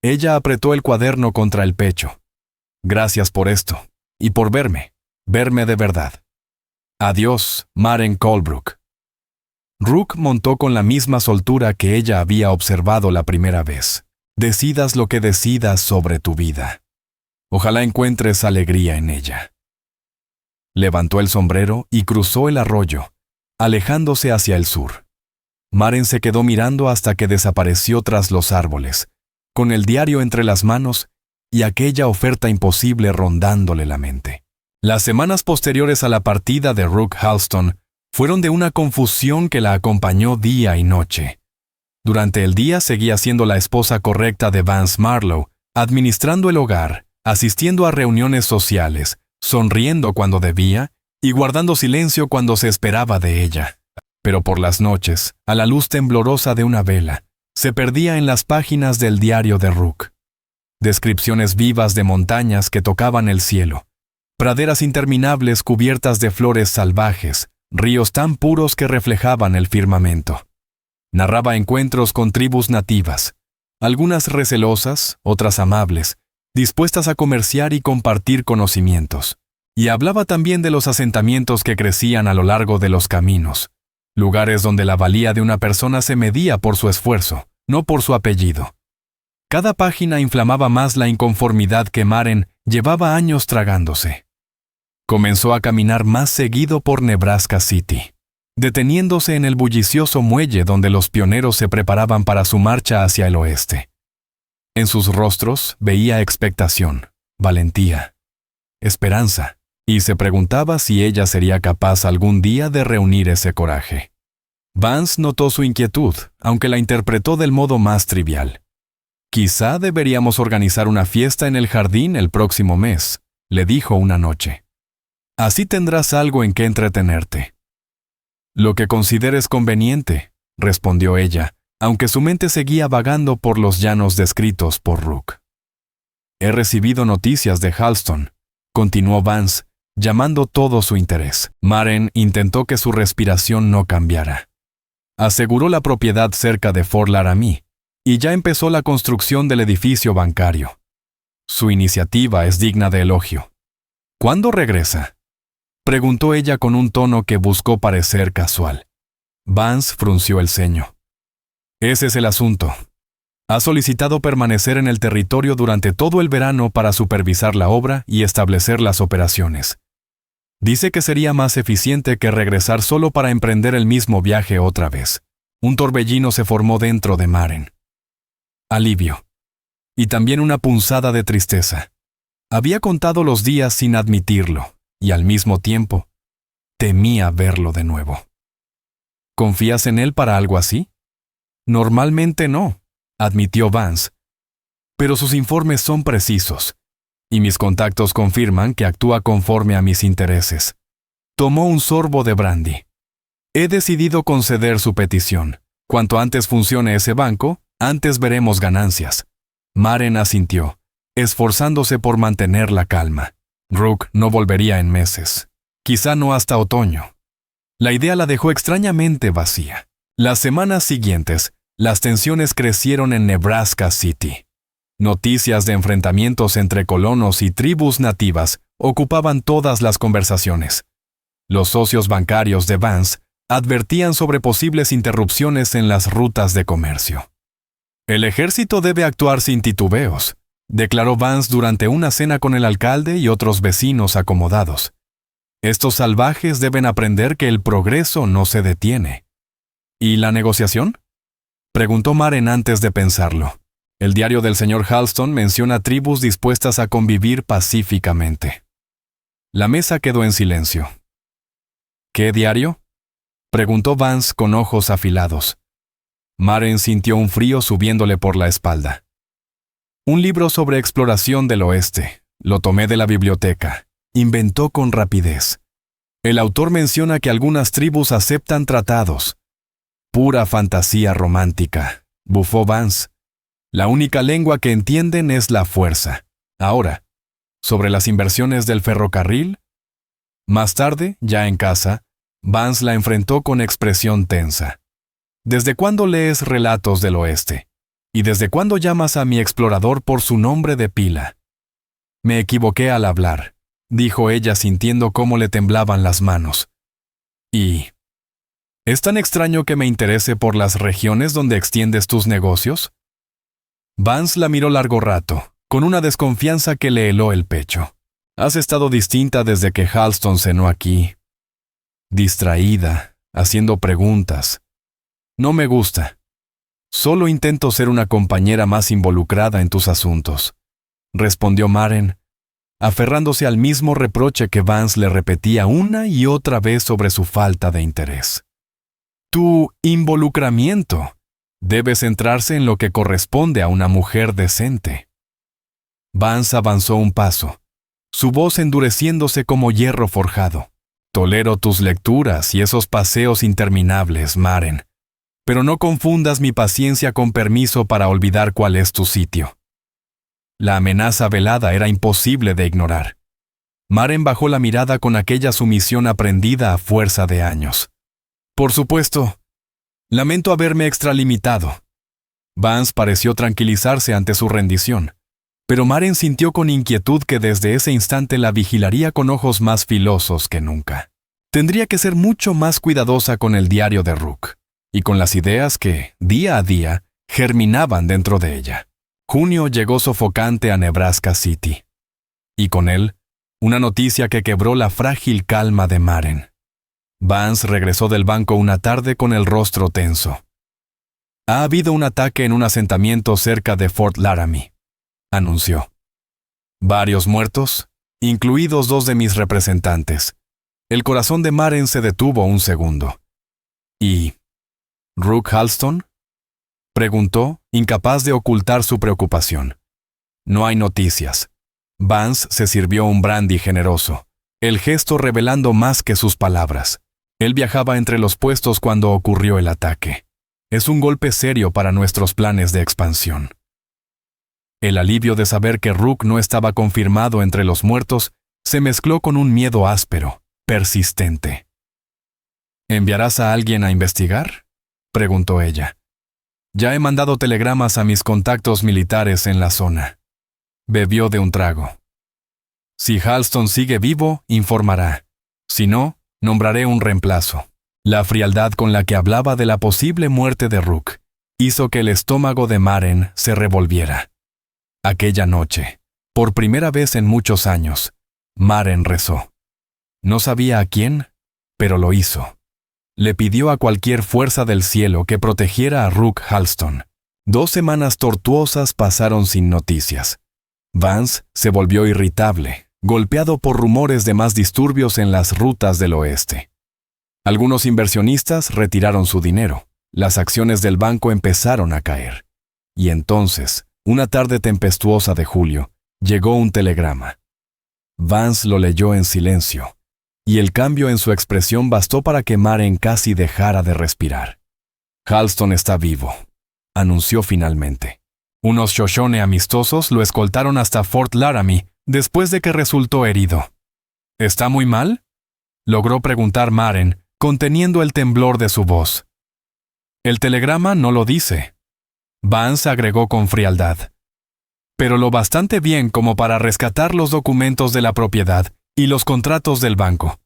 Ella apretó el cuaderno contra el pecho. Gracias por esto, y por verme de verdad. Adiós, Maren Colebrook. Rook montó con la misma soltura que ella había observado la primera vez. Decidas lo que decidas sobre tu vida. Ojalá encuentres alegría en ella. Levantó el sombrero y cruzó el arroyo, alejándose hacia el sur. Maren se quedó mirando hasta que desapareció tras los árboles, con el diario entre las manos y aquella oferta imposible rondándole la mente. Las semanas posteriores a la partida de Rook Halston fueron de una confusión que la acompañó día y noche. Durante el día seguía siendo la esposa correcta de Vance Marlowe, administrando el hogar, asistiendo a reuniones sociales, sonriendo cuando debía y guardando silencio cuando se esperaba de ella. Pero por las noches, a la luz temblorosa de una vela, se perdía en las páginas del diario de Rook. Descripciones vivas de montañas que tocaban el cielo, praderas interminables cubiertas de flores salvajes, ríos tan puros que reflejaban el firmamento. Narraba encuentros con tribus nativas, algunas recelosas, otras amables, dispuestas a comerciar y compartir conocimientos. Y hablaba también de los asentamientos que crecían a lo largo de los caminos, lugares donde la valía de una persona se medía por su esfuerzo, no por su apellido. Cada página inflamaba más la inconformidad que Maren llevaba años tragándose. Comenzó a caminar más seguido por Nebraska City, deteniéndose en el bullicioso muelle donde los pioneros se preparaban para su marcha hacia el oeste. En sus rostros veía expectación, valentía, esperanza, y se preguntaba si ella sería capaz algún día de reunir ese coraje. Vance notó su inquietud, aunque la interpretó del modo más trivial. Quizá deberíamos organizar una fiesta en el jardín el próximo mes, le dijo una noche. Así tendrás algo en que entretenerte. Lo que consideres conveniente, respondió ella, aunque su mente seguía vagando por los llanos descritos por Rook. He recibido noticias de Halston, continuó Vance, llamando todo su interés. Maren intentó que su respiración no cambiara. Aseguró la propiedad cerca de Fort Laramie, y ya empezó la construcción del edificio bancario. Su iniciativa es digna de elogio. ¿Cuándo regresa?, preguntó ella con un tono que buscó parecer casual. Vance frunció el ceño. Ese es el asunto. Ha solicitado permanecer en el territorio durante todo el verano para supervisar la obra y establecer las operaciones. Dice que sería más eficiente que regresar solo para emprender el mismo viaje otra vez. Un torbellino se formó dentro de Maren. Alivio. Y también una punzada de tristeza. Había contado los días sin admitirlo, y al mismo tiempo, temía verlo de nuevo. ¿Confías en él para algo así? Normalmente no, admitió Vance. Pero sus informes son precisos, y mis contactos confirman que actúa conforme a mis intereses. Tomó un sorbo de brandy. He decidido conceder su petición. Cuanto antes funcione ese banco, antes veremos ganancias. Maren asintió, esforzándose por mantener la calma. Rook no volvería en meses. Quizá no hasta otoño. La idea la dejó extrañamente vacía. Las semanas siguientes, las tensiones crecieron en Nebraska City. Noticias de enfrentamientos entre colonos y tribus nativas ocupaban todas las conversaciones. Los socios bancarios de Vance advertían sobre posibles interrupciones en las rutas de comercio. El ejército debe actuar sin titubeos, declaró Vance durante una cena con el alcalde y otros vecinos acomodados. Estos salvajes deben aprender que el progreso no se detiene. ¿Y la negociación?, preguntó Maren antes de pensarlo. El diario del señor Halston menciona tribus dispuestas a convivir pacíficamente. La mesa quedó en silencio. ¿Qué diario?, preguntó Vance con ojos afilados. Maren sintió un frío subiéndole por la espalda. Un libro sobre exploración del oeste. Lo tomé de la biblioteca. Inventó con rapidez. El autor menciona que algunas tribus aceptan tratados. Pura fantasía romántica, bufó Vance. La única lengua que entienden es la fuerza. Ahora, ¿sobre las inversiones del ferrocarril? Más tarde, ya en casa, Vance la enfrentó con expresión tensa. ¿Desde cuándo lees relatos del oeste? ¿Y desde cuándo llamas a mi explorador por su nombre de pila? Me equivoqué al hablar, dijo ella sintiendo cómo le temblaban las manos. ¿Y es tan extraño que me interese por las regiones donde extiendes tus negocios? Vance la miró largo rato, con una desconfianza que le heló el pecho. Has estado distinta desde que Halston cenó aquí. Distraída, haciendo preguntas. No me gusta. Solo intento ser una compañera más involucrada en tus asuntos, respondió Maren, aferrándose al mismo reproche que Vance le repetía una y otra vez sobre su falta de interés. Tu involucramiento debe centrarse en lo que corresponde a una mujer decente. Vance avanzó un paso, su voz endureciéndose como hierro forjado. Tolero tus lecturas y esos paseos interminables, Maren, pero no confundas mi paciencia con permiso para olvidar cuál es tu sitio. La amenaza velada era imposible de ignorar. Maren bajó la mirada con aquella sumisión aprendida a fuerza de años. Por supuesto, lamento haberme extralimitado. Vance pareció tranquilizarse ante su rendición, pero Maren sintió con inquietud que desde ese instante la vigilaría con ojos más filosos que nunca. Tendría que ser mucho más cuidadosa con el diario de Rook y con las ideas que, día a día, germinaban dentro de ella. Junio llegó sofocante a Nebraska City, y con él, una noticia que quebró la frágil calma de Maren. Vance regresó del banco una tarde con el rostro tenso. Ha habido un ataque en un asentamiento cerca de Fort Laramie, anunció. Varios muertos, incluidos 2 de mis representantes. El corazón de Maren se detuvo un segundo. ¿Y Rook Halston?, Preguntó, incapaz de ocultar su preocupación. No hay noticias. Vance se sirvió un brandy generoso, el gesto revelando más que sus palabras. Él viajaba entre los puestos cuando ocurrió el ataque. Es un golpe serio para nuestros planes de expansión. El alivio de saber que Rook no estaba confirmado entre los muertos se mezcló con un miedo áspero, persistente. ¿Enviarás a alguien a investigar?, preguntó ella. Ya he mandado telegramas a mis contactos militares en la zona. Bebió de un trago. Si Halston sigue vivo, informará. Si no, nombraré un reemplazo. La frialdad con la que hablaba de la posible muerte de Rook hizo que el estómago de Maren se revolviera. Aquella noche, por primera vez en muchos años, Maren rezó. No sabía a quién, pero lo hizo. Le pidió a cualquier fuerza del cielo que protegiera a Rook Halston. 2 semanas tortuosas pasaron sin noticias. Vance se volvió irritable, golpeado por rumores de más disturbios en las rutas del oeste. Algunos inversionistas retiraron su dinero. Las acciones del banco empezaron a caer. Y entonces, una tarde tempestuosa de julio, llegó un telegrama. Vance lo leyó en silencio, y el cambio en su expresión bastó para que Maren casi dejara de respirar. Halston está vivo, anunció finalmente. Unos Shoshone amistosos lo escoltaron hasta Fort Laramie después de que resultó herido. ¿Está muy mal?, logró preguntar Maren, conteniendo el temblor de su voz. El telegrama no lo dice. Vance agregó con frialdad. Pero lo bastante bien como para rescatar los documentos de la propiedad y los contratos del banco.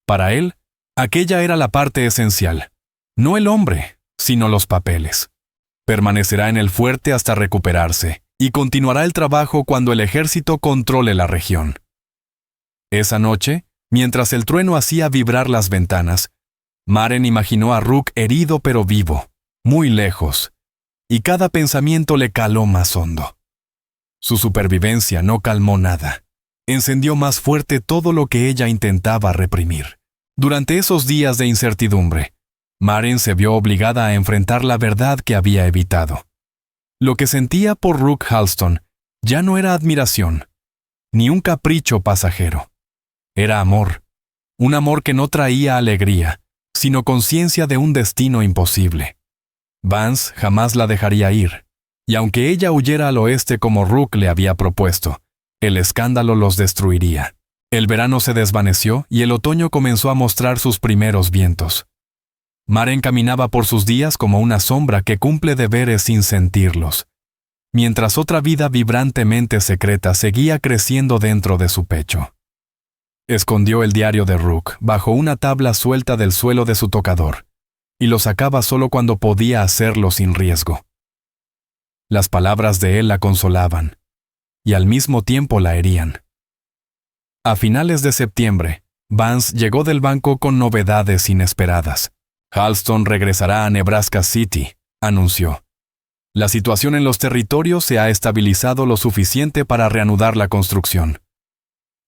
Para él, aquella era la parte esencial. No el hombre, sino los papeles. Permanecerá en el fuerte hasta recuperarse y continuará el trabajo cuando el ejército controle la región. Esa noche, mientras el trueno hacía vibrar las ventanas, Maren imaginó a Rook herido pero vivo, muy lejos, y cada pensamiento le caló más hondo. Su supervivencia no calmó nada. Encendió más fuerte todo lo que ella intentaba reprimir. Durante esos días de incertidumbre, Maren se vio obligada a enfrentar la verdad que había evitado. Lo que sentía por Rook Halston ya no era admiración, ni un capricho pasajero. Era amor, un amor que no traía alegría, sino conciencia de un destino imposible. Vance jamás la dejaría ir, y aunque ella huyera al oeste como Rook le había propuesto, el escándalo los destruiría. El verano se desvaneció y el otoño comenzó a mostrar sus primeros vientos. Maren caminaba por sus días como una sombra que cumple deberes sin sentirlos, mientras otra vida vibrantemente secreta seguía creciendo dentro de su pecho. Escondió el diario de Rook bajo una tabla suelta del suelo de su tocador, y lo sacaba solo cuando podía hacerlo sin riesgo. Las palabras de él la consolaban, y al mismo tiempo la herían. A finales de septiembre, Vance llegó del banco con novedades inesperadas. Halston regresará a Nebraska City, anunció. La situación en los territorios se ha estabilizado lo suficiente para reanudar la construcción.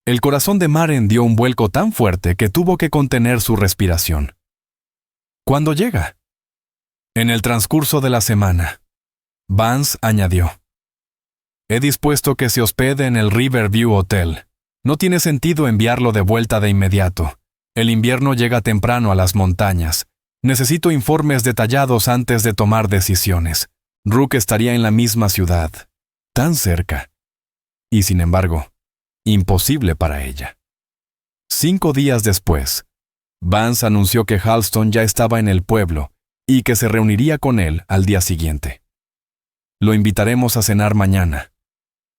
El corazón de Maren dio un vuelco tan fuerte que tuvo que contener su respiración. ¿Cuándo llega? En el transcurso de la semana. Vance añadió. He dispuesto que se hospede en el Riverview Hotel. No tiene sentido enviarlo de vuelta de inmediato. El invierno llega temprano a las montañas. Necesito informes detallados antes de tomar decisiones. Rook estaría en la misma ciudad, tan cerca. Y sin embargo, imposible para ella. 5 días después, Vance anunció que Halston ya estaba en el pueblo y que se reuniría con él al día siguiente. Lo invitaremos a cenar mañana.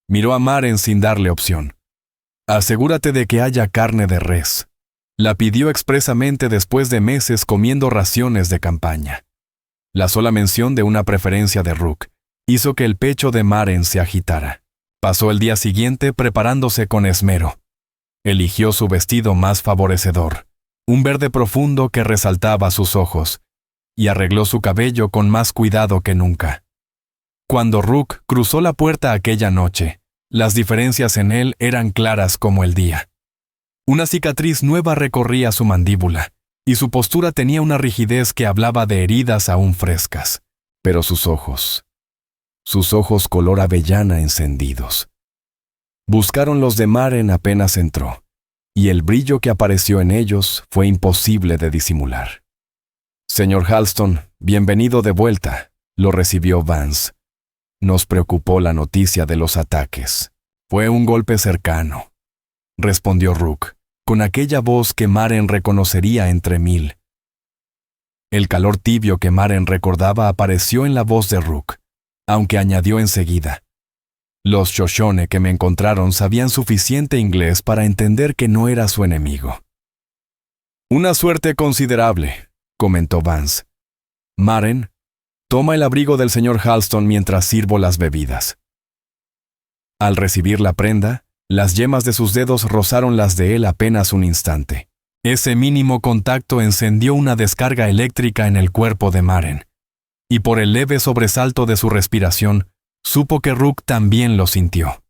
Miró a Maren sin darle opción. Asegúrate de que haya carne de res. La pidió expresamente después de meses comiendo raciones de campaña. La sola mención de una preferencia de Rook hizo que el pecho de Maren se agitara. Pasó el día siguiente preparándose con esmero. Eligió su vestido más favorecedor, un verde profundo que resaltaba sus ojos, y arregló su cabello con más cuidado que nunca. Cuando Rook cruzó la puerta aquella noche, las diferencias en él eran claras como el día. Una cicatriz nueva recorría su mandíbula, y su postura tenía una rigidez que hablaba de heridas aún frescas. pero sus ojos color avellana encendidos. Buscaron los de Maren apenas entró, y el brillo que apareció en ellos fue imposible de disimular. «Señor Halston, bienvenido de vuelta», lo recibió Vance. «Nos preocupó la noticia de los ataques. Fue un golpe cercano», respondió Rook, con aquella voz que Maren reconocería entre mil. El calor tibio que Maren recordaba apareció en la voz de Rook, aunque añadió enseguida: «Los Shoshone que me encontraron sabían suficiente inglés para entender que no era su enemigo». «Una suerte considerable», comentó Vance. «Maren, toma el abrigo del señor Halston mientras sirvo las bebidas». Al recibir la prenda, las yemas de sus dedos rozaron las de él apenas un instante. Ese mínimo contacto encendió una descarga eléctrica en el cuerpo de Maren, y por el leve sobresalto de su respiración, supo que Rook también lo sintió.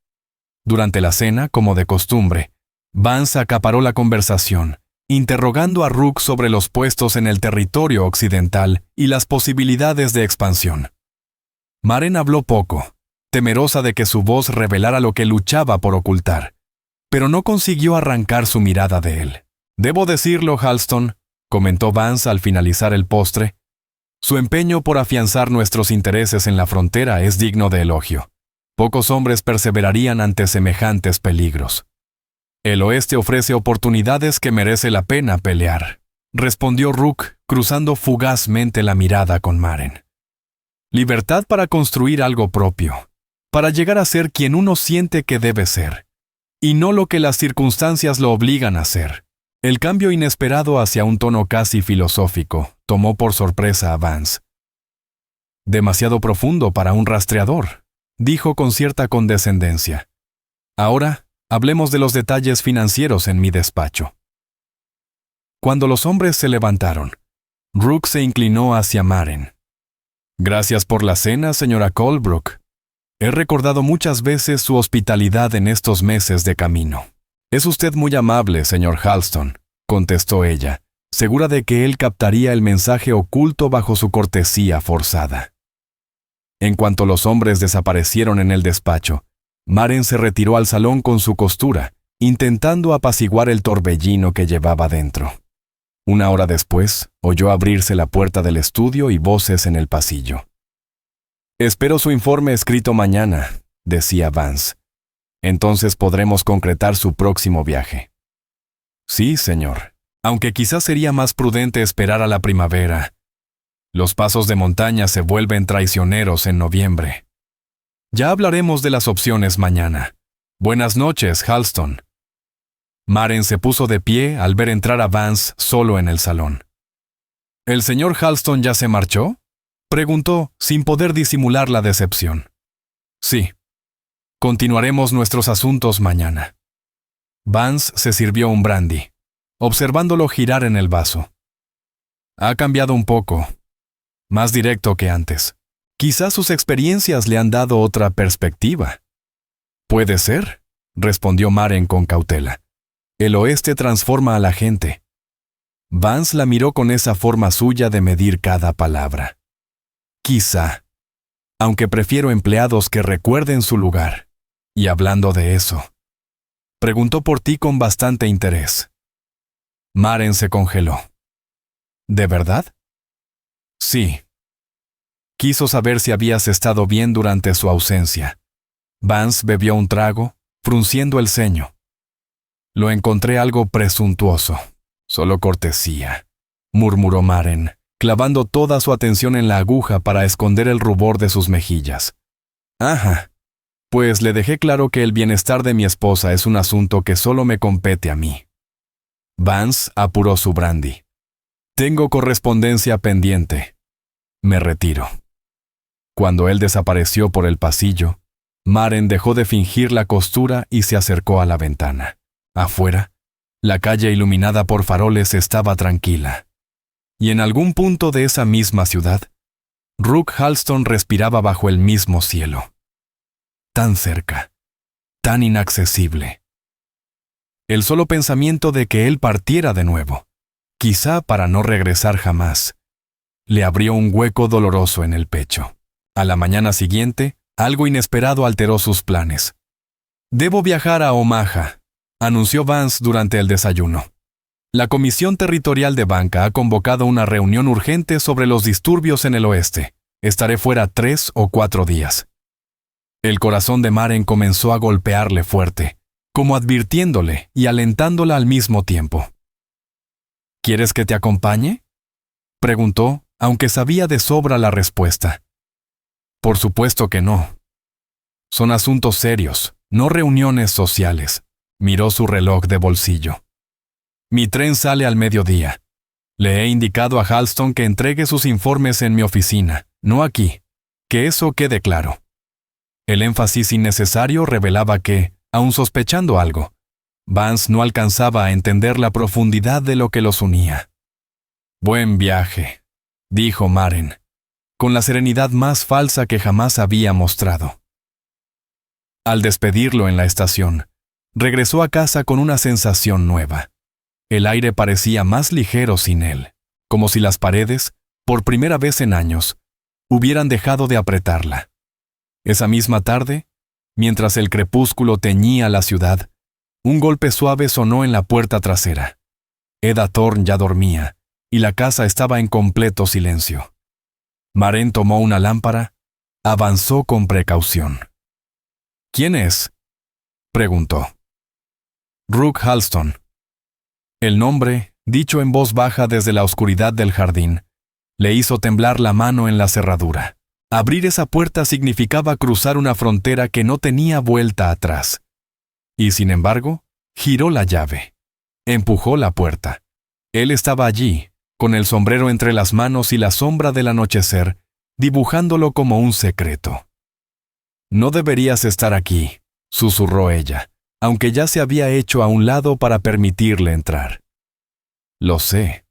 Durante la cena, como de costumbre, Vance acaparó la conversación, interrogando a Rook sobre los puestos en el territorio occidental y las posibilidades de expansión. Maren habló poco, temerosa de que su voz revelara lo que luchaba por ocultar, pero no consiguió arrancar su mirada de él. «Debo decirlo, Halston», comentó Vance al finalizar el postre, «su empeño por afianzar nuestros intereses en la frontera es digno de elogio. Pocos hombres perseverarían ante semejantes peligros. El oeste ofrece oportunidades que merece la pena pelear», respondió Rook, cruzando fugazmente la mirada con Maren. «Libertad para construir algo propio, para llegar a ser quien uno siente que debe ser, y no lo que las circunstancias lo obligan a ser». El cambio inesperado hacia un tono casi filosófico tomó por sorpresa a Vance. «Demasiado profundo para un rastreador», dijo con cierta condescendencia. «Ahora, hablemos de los detalles financieros en mi despacho». Cuando los hombres se levantaron, Rook se inclinó hacia Maren. «Gracias por la cena, señora Colebrook. He recordado muchas veces su hospitalidad en estos meses de camino». «Es usted muy amable, señor Halston», contestó ella, segura de que él captaría el mensaje oculto bajo su cortesía forzada. En cuanto los hombres desaparecieron en el despacho, Maren se retiró al salón con su costura, intentando apaciguar el torbellino que llevaba dentro. Una hora después, oyó abrirse la puerta del estudio y voces en el pasillo. «Espero su informe escrito mañana», decía Vance. «Entonces podremos concretar su próximo viaje». «Sí, señor, aunque quizás sería más prudente esperar a la primavera. Los pasos de montaña se vuelven traicioneros en noviembre. Ya hablaremos de las opciones mañana. Buenas noches, Halston». Maren se puso de pie al ver entrar a Vance solo en el salón. «¿El señor Halston ya se marchó?», preguntó, sin poder disimular la decepción. «Sí. Continuaremos nuestros asuntos mañana». Vance se sirvió un brandy, observándolo girar en el vaso. «Ha cambiado un poco. Más directo que antes. Quizás sus experiencias le han dado otra perspectiva». «Puede ser», respondió Maren con cautela. «El oeste transforma a la gente». Vance la miró con esa forma suya de medir cada palabra. «Quizá, aunque prefiero empleados que recuerden su lugar. Y hablando de eso, preguntó por ti con bastante interés». Maren se congeló. «¿De verdad?» «Sí». Quiso saber si habías estado bien durante su ausencia. Vance bebió un trago, frunciendo el ceño. «Lo encontré algo presuntuoso. Solo cortesía», murmuró Maren, clavando toda su atención en la aguja para esconder el rubor de sus mejillas. «Ajá. Pues le dejé claro que el bienestar de mi esposa es un asunto que solo me compete a mí». Vance apuró su brandy. «Tengo correspondencia pendiente. Me retiro». Cuando él desapareció por el pasillo, Maren dejó de fingir la costura y se acercó a la ventana. Afuera, la calle iluminada por faroles estaba tranquila. Y en algún punto de esa misma ciudad, Rook Halston respiraba bajo el mismo cielo. Tan cerca, tan inaccesible. El solo pensamiento de que él partiera de nuevo, quizá para no regresar jamás, le abrió un hueco doloroso en el pecho. A la mañana siguiente, algo inesperado alteró sus planes. «Debo viajar a Omaha», anunció Vance durante el desayuno. «La Comisión Territorial de Banca ha convocado una reunión urgente sobre los disturbios en el oeste. Estaré fuera 3 o 4 días». El corazón de Maren comenzó a golpearle fuerte, como advirtiéndole y alentándola al mismo tiempo. «¿Quieres que te acompañe?», preguntó, aunque sabía de sobra la respuesta. «Por supuesto que no. Son asuntos serios, no reuniones sociales». Miró su reloj de bolsillo. «Mi tren sale al mediodía. Le he indicado a Halston que entregue sus informes en mi oficina, no aquí. Que eso quede claro». El énfasis innecesario revelaba que, aun sospechando algo, Vance no alcanzaba a entender la profundidad de lo que los unía. «Buen viaje», dijo Maren, con la serenidad más falsa que jamás había mostrado. Al despedirlo en la estación, regresó a casa con una sensación nueva. El aire parecía más ligero sin él, como si las paredes, por primera vez en años, hubieran dejado de apretarla. Esa misma tarde, mientras el crepúsculo teñía la ciudad, un golpe suave sonó en la puerta trasera. Edda Thorne ya dormía, y la casa estaba en completo silencio. Maren tomó una lámpara, avanzó con precaución. «¿Quién es?», preguntó. «Rook Halston». El nombre, dicho en voz baja desde la oscuridad del jardín, le hizo temblar la mano en la cerradura. Abrir esa puerta significaba cruzar una frontera que no tenía vuelta atrás. Y sin embargo, giró la llave. Empujó la puerta. Él estaba allí, con el sombrero entre las manos y la sombra del anochecer, dibujándolo como un secreto. «No deberías estar aquí», susurró ella, aunque ya se había hecho a un lado para permitirle entrar. «Lo sé».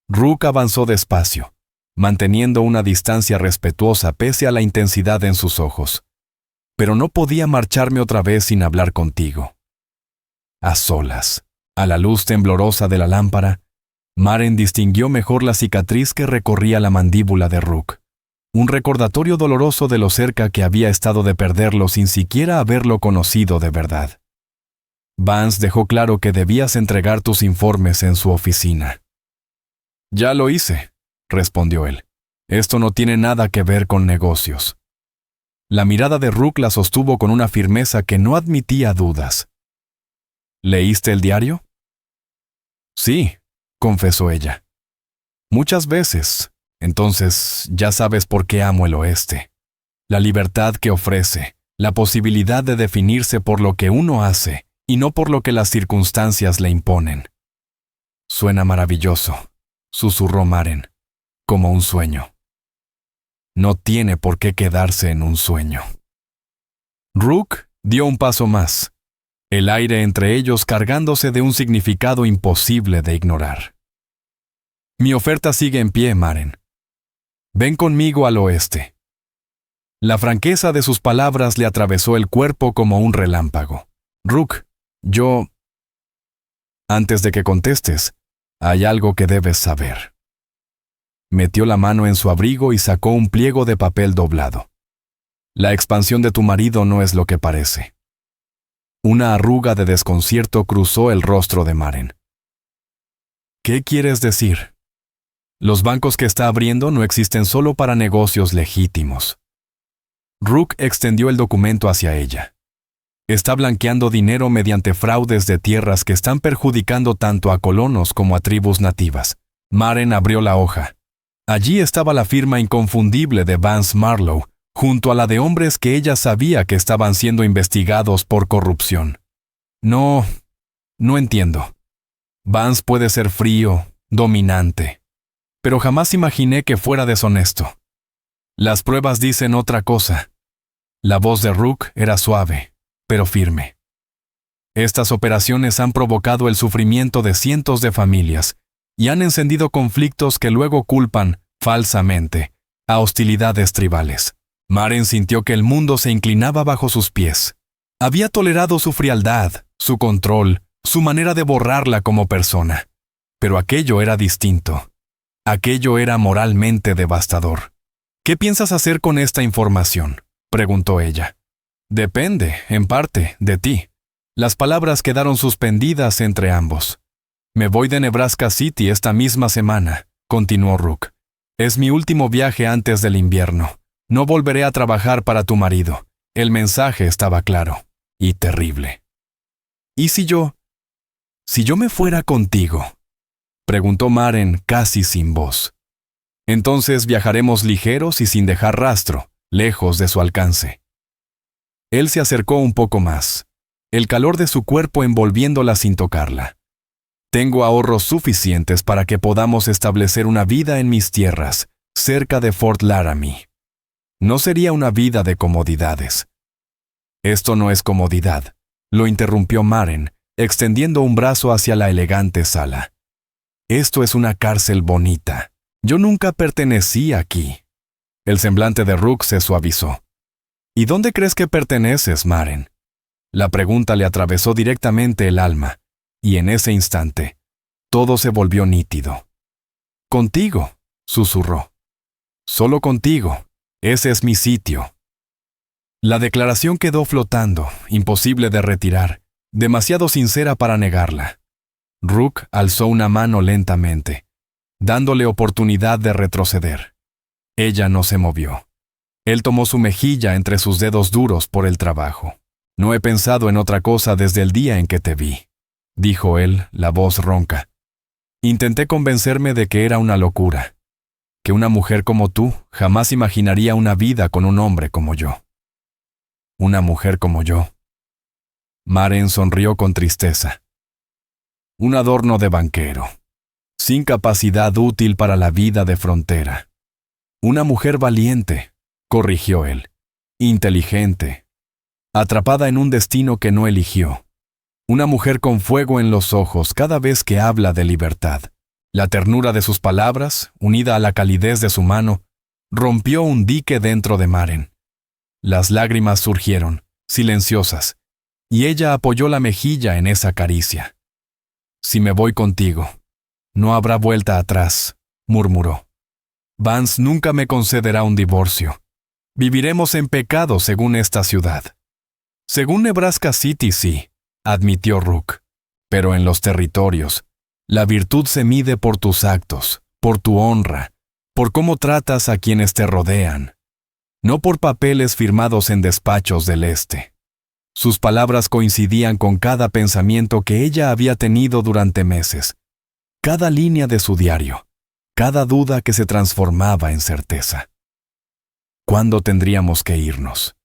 Rook avanzó despacio, manteniendo una distancia respetuosa pese a la intensidad en sus ojos. «Pero no podía marcharme otra vez sin hablar contigo». A solas, a la luz temblorosa de la lámpara, Maren distinguió mejor la cicatriz que recorría la mandíbula de Rook. Un recordatorio doloroso de lo cerca que había estado de perderlo sin siquiera haberlo conocido de verdad. «Vance dejó claro que debías entregar tus informes en su oficina». «Ya lo hice», respondió él. «Esto no tiene nada que ver con negocios». La mirada de Rook la sostuvo con una firmeza que no admitía dudas. «¿Leíste el diario?». «Sí», confesó ella. «Muchas veces. Entonces, ya sabes por qué amo el oeste. La libertad que ofrece, la posibilidad de definirse por lo que uno hace y no por lo que las circunstancias le imponen». «Suena maravilloso», susurró Maren, «como un sueño». «No tiene por qué quedarse en un sueño». Rook dio un paso más, el aire entre ellos cargándose de un significado imposible de ignorar. «Mi oferta sigue en pie, Maren. Ven conmigo al oeste». La franqueza de sus palabras le atravesó el cuerpo como un relámpago. «Rook, yo...». «Antes de que contestes, hay algo que debes saber». Metió la mano en su abrigo y sacó un pliego de papel doblado. «La expansión de tu marido no es lo que parece». Una arruga de desconcierto cruzó el rostro de Maren. «¿Qué quieres decir? Los bancos que está abriendo no existen solo para negocios legítimos». Rook extendió el documento hacia ella. «Está blanqueando dinero mediante fraudes de tierras que están perjudicando tanto a colonos como a tribus nativas». Maren abrió la hoja. Allí estaba la firma inconfundible de Vance Marlowe, junto a la de hombres que ella sabía que estaban siendo investigados por corrupción. No entiendo. Vance puede ser frío, dominante, pero jamás imaginé que fuera deshonesto. Las pruebas dicen otra cosa». La voz de Rook era suave, pero firme. «Estas operaciones han provocado el sufrimiento de cientos de familias y han encendido conflictos que luego culpan, falsamente, a hostilidades tribales». Maren sintió que el mundo se inclinaba bajo sus pies. Había tolerado su frialdad, su control, su manera de borrarla como persona. Pero aquello era distinto. Aquello era moralmente devastador. ¿Qué piensas hacer con esta información?, preguntó ella. Depende, en parte, de ti. Las palabras quedaron suspendidas entre ambos. Me voy de Nebraska City esta misma semana, continuó Rook. Es mi último viaje antes del invierno. No volveré a trabajar para tu marido. El mensaje estaba claro y terrible. ¿Y si yo me fuera contigo?, preguntó Maren casi sin voz. Entonces viajaremos ligeros y sin dejar rastro, lejos de su alcance. Él se acercó un poco más, el calor de su cuerpo envolviéndola sin tocarla. Tengo ahorros suficientes para que podamos establecer una vida en mis tierras, cerca de Fort Laramie. No sería una vida de comodidades. Esto no es comodidad, lo interrumpió Maren, extendiendo un brazo hacia la elegante sala. Esto es una cárcel bonita. Yo nunca pertenecí aquí. El semblante de Rook se suavizó. ¿Y dónde crees que perteneces, Maren? La pregunta le atravesó directamente el alma, y en ese instante, todo se volvió nítido. Contigo, susurró. Solo contigo. Ese es mi sitio. La declaración quedó flotando, imposible de retirar, demasiado sincera para negarla. Rook alzó una mano lentamente, dándole oportunidad de retroceder. Ella no se movió. Él tomó su mejilla entre sus dedos duros por el trabajo. No he pensado en otra cosa desde el día en que te vi, dijo él, la voz ronca. Intenté convencerme de que era una locura, que una mujer como tú jamás imaginaría una vida con un hombre como yo. Una mujer como yo. Maren sonrió con tristeza. Un adorno de banquero, sin capacidad útil para la vida de frontera. Una mujer valiente, corrigió él, inteligente, atrapada en un destino que no eligió. Una mujer con fuego en los ojos cada vez que habla de libertad. La ternura de sus palabras, unida a la calidez de su mano, rompió un dique dentro de Maren. Las lágrimas surgieron, silenciosas, y ella apoyó la mejilla en esa caricia. Si me voy contigo, no habrá vuelta atrás, murmuró. Vance nunca me concederá un divorcio. Viviremos en pecado según esta ciudad. Según Nebraska City, sí, admitió Rook. Pero en los territorios, la virtud se mide por tus actos, por tu honra, por cómo tratas a quienes te rodean, no por papeles firmados en despachos del este. Sus palabras coincidían con cada pensamiento que ella había tenido durante meses, cada línea de su diario, cada duda que se transformaba en certeza. ¿Cuándo tendríamos que irnos?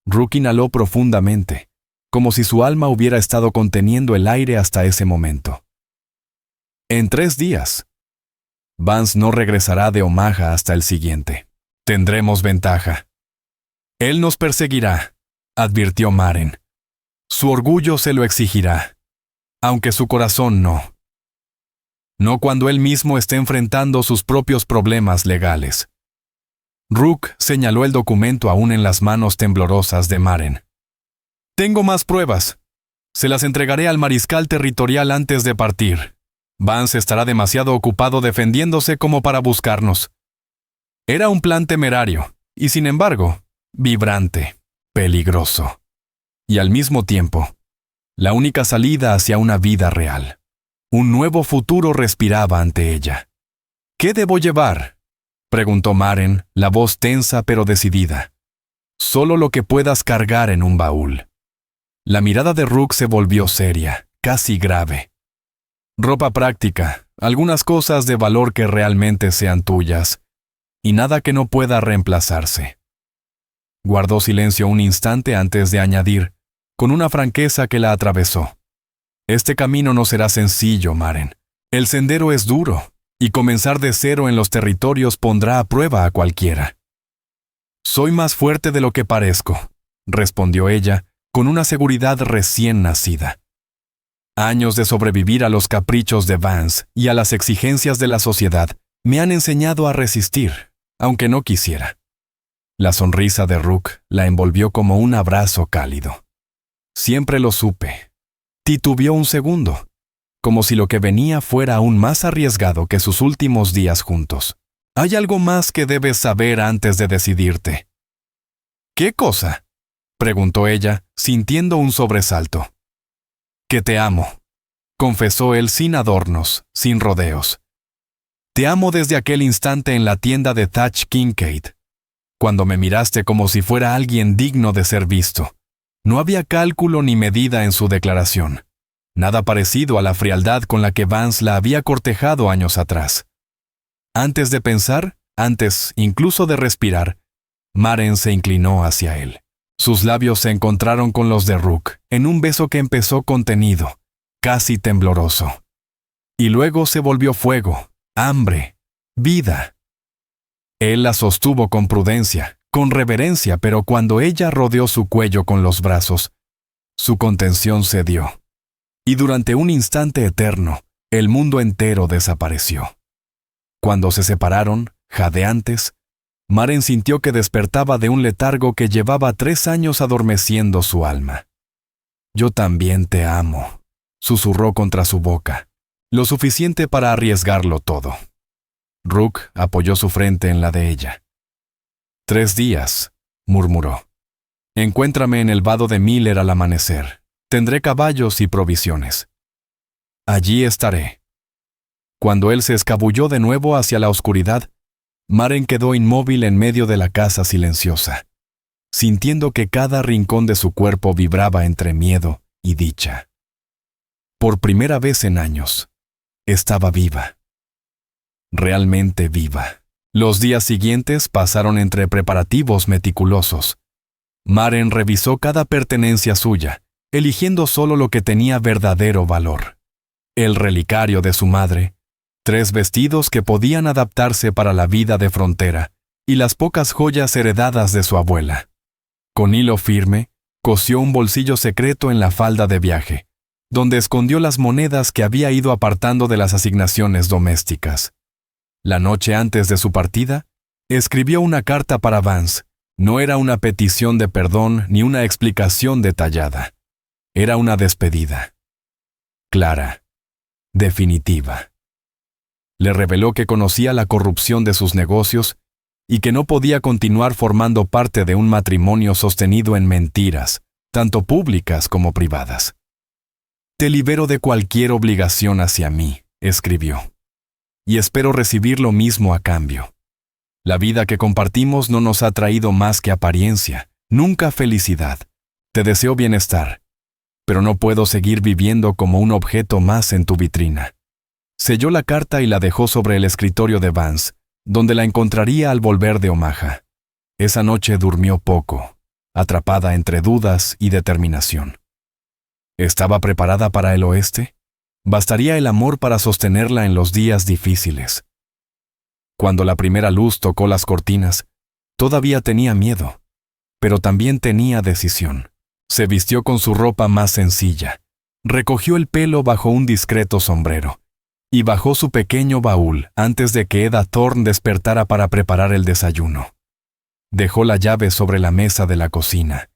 Rook inhaló profundamente, como si su alma hubiera estado conteniendo el aire hasta ese momento. En 3 días. Vance no regresará de Omaha hasta el siguiente. Tendremos ventaja. Él nos perseguirá, advirtió Maren. Su orgullo se lo exigirá, aunque su corazón no. No cuando él mismo esté enfrentando sus propios problemas legales. Rook señaló el documento aún en las manos temblorosas de Maren. Tengo más pruebas. Se las entregaré al mariscal territorial antes de partir. Vance estará demasiado ocupado defendiéndose como para buscarnos. Era un plan temerario, y sin embargo, vibrante. Peligroso. Y al mismo tiempo, la única salida hacia una vida real. Un nuevo futuro respiraba ante ella. ¿Qué debo llevar?, preguntó Maren, la voz tensa pero decidida. Solo lo que puedas cargar en un baúl. La mirada de Rook se volvió seria, casi grave. Ropa práctica, algunas cosas de valor que realmente sean tuyas, y nada que no pueda reemplazarse. Guardó silencio un instante antes de añadir, con una franqueza que la atravesó. Este camino no será sencillo, Maren. El sendero es duro, y comenzar de cero en los territorios pondrá a prueba a cualquiera. Soy más fuerte de lo que parezco, respondió ella, con una seguridad recién nacida. Años de sobrevivir a los caprichos de Vance y a las exigencias de la sociedad me han enseñado a resistir, aunque no quisiera. La sonrisa de Rook la envolvió como un abrazo cálido. Siempre lo supe. Titubeó un segundo, como si lo que venía fuera aún más arriesgado que sus últimos días juntos. «Hay algo más que debes saber antes de decidirte». «¿Qué cosa?», preguntó ella, sintiendo un sobresalto. «Que te amo», confesó él sin adornos, sin rodeos. «Te amo desde aquel instante en la tienda de Thatch Kincaid, cuando me miraste como si fuera alguien digno de ser visto. No había cálculo ni medida en su declaración. Nada parecido a la frialdad con la que Vance la había cortejado años atrás. Antes de pensar, antes incluso de respirar, Maren se inclinó hacia él. Sus labios se encontraron con los de Rook, en un beso que empezó contenido, casi tembloroso. Y luego se volvió fuego, hambre, vida. Él la sostuvo con prudencia, con reverencia, pero cuando ella rodeó su cuello con los brazos, su contención cedió. Y durante un instante eterno, el mundo entero desapareció. Cuando se separaron, jadeantes, Maren sintió que despertaba de un letargo que llevaba 3 años adormeciendo su alma. «Yo también te amo», susurró contra su boca, lo suficiente para arriesgarlo todo. Rook apoyó su frente en la de ella. «3 días», murmuró. «Encuéntrame en el vado de Miller al amanecer. Tendré caballos y provisiones. Allí estaré». Cuando él se escabulló de nuevo hacia la oscuridad, Maren quedó inmóvil en medio de la casa silenciosa, sintiendo que cada rincón de su cuerpo vibraba entre miedo y dicha. Por primera vez en años, estaba viva. Realmente viva. Los días siguientes pasaron entre preparativos meticulosos. Maren revisó cada pertenencia suya, eligiendo solo lo que tenía verdadero valor. El relicario de su madre, 3 vestidos que podían adaptarse para la vida de frontera, y las pocas joyas heredadas de su abuela. Con hilo firme, cosió un bolsillo secreto en la falda de viaje, donde escondió las monedas que había ido apartando de las asignaciones domésticas. La noche antes de su partida, escribió una carta para Vance. No era una petición de perdón ni una explicación detallada. Era una despedida. Clara. Definitiva. Le reveló que conocía la corrupción de sus negocios y que no podía continuar formando parte de un matrimonio sostenido en mentiras, tanto públicas como privadas. «Te libero de cualquier obligación hacia mí», escribió, «y espero recibir lo mismo a cambio. La vida que compartimos no nos ha traído más que apariencia, nunca felicidad. Te deseo bienestar, pero no puedo seguir viviendo como un objeto más en tu vitrina». Selló la carta y la dejó sobre el escritorio de Vance, donde la encontraría al volver de Omaha. Esa noche durmió poco, atrapada entre dudas y determinación. ¿Estaba preparada para el oeste? ¿Bastaría el amor para sostenerla en los días difíciles? Cuando la primera luz tocó las cortinas, todavía tenía miedo, pero también tenía decisión. Se vistió con su ropa más sencilla, recogió el pelo bajo un discreto sombrero, y bajó su pequeño baúl antes de que Eda Thorne despertara para preparar el desayuno. Dejó la llave sobre la mesa de la cocina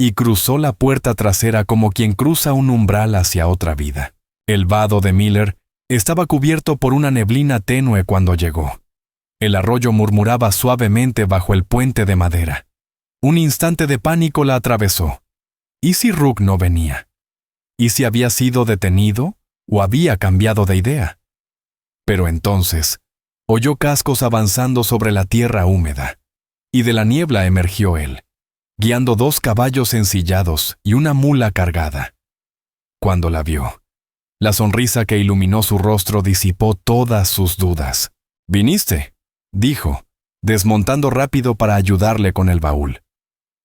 y cruzó la puerta trasera como quien cruza un umbral hacia otra vida. El vado de Miller estaba cubierto por una neblina tenue cuando llegó. El arroyo murmuraba suavemente bajo el puente de madera. Un instante de pánico la atravesó. ¿Y si Rook no venía? ¿Y si había sido detenido o había cambiado de idea? Pero entonces, oyó cascos avanzando sobre la tierra húmeda, y de la niebla emergió él, guiando 2 caballos ensillados y una mula cargada. Cuando la vio, la sonrisa que iluminó su rostro disipó todas sus dudas. «¿Viniste?», dijo, desmontando rápido para ayudarle con el baúl.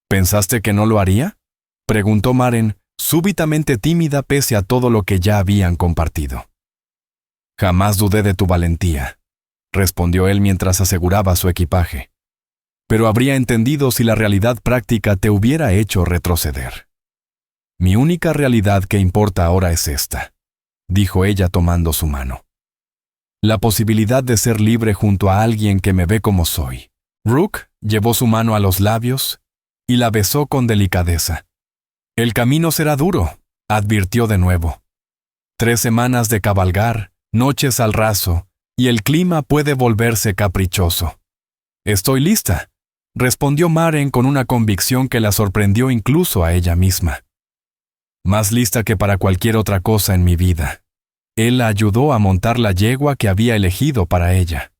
«¿Pensaste que no lo haría?», preguntó Maren, súbitamente tímida pese a todo lo que ya habían compartido. «Jamás dudé de tu valentía», respondió él mientras aseguraba su equipaje. «Pero habría entendido si la realidad práctica te hubiera hecho retroceder». «Mi única realidad que importa ahora es esta», dijo ella tomando su mano. «La posibilidad de ser libre junto a alguien que me ve como soy». Rook llevó su mano a los labios y la besó con delicadeza. «El camino será duro», advirtió de nuevo. 3 semanas de cabalgar, noches al raso, y el clima puede volverse caprichoso. «Estoy lista», respondió Maren con una convicción que la sorprendió incluso a ella misma. Más lista que para cualquier otra cosa en mi vida. Él la ayudó a montar la yegua que había elegido para ella.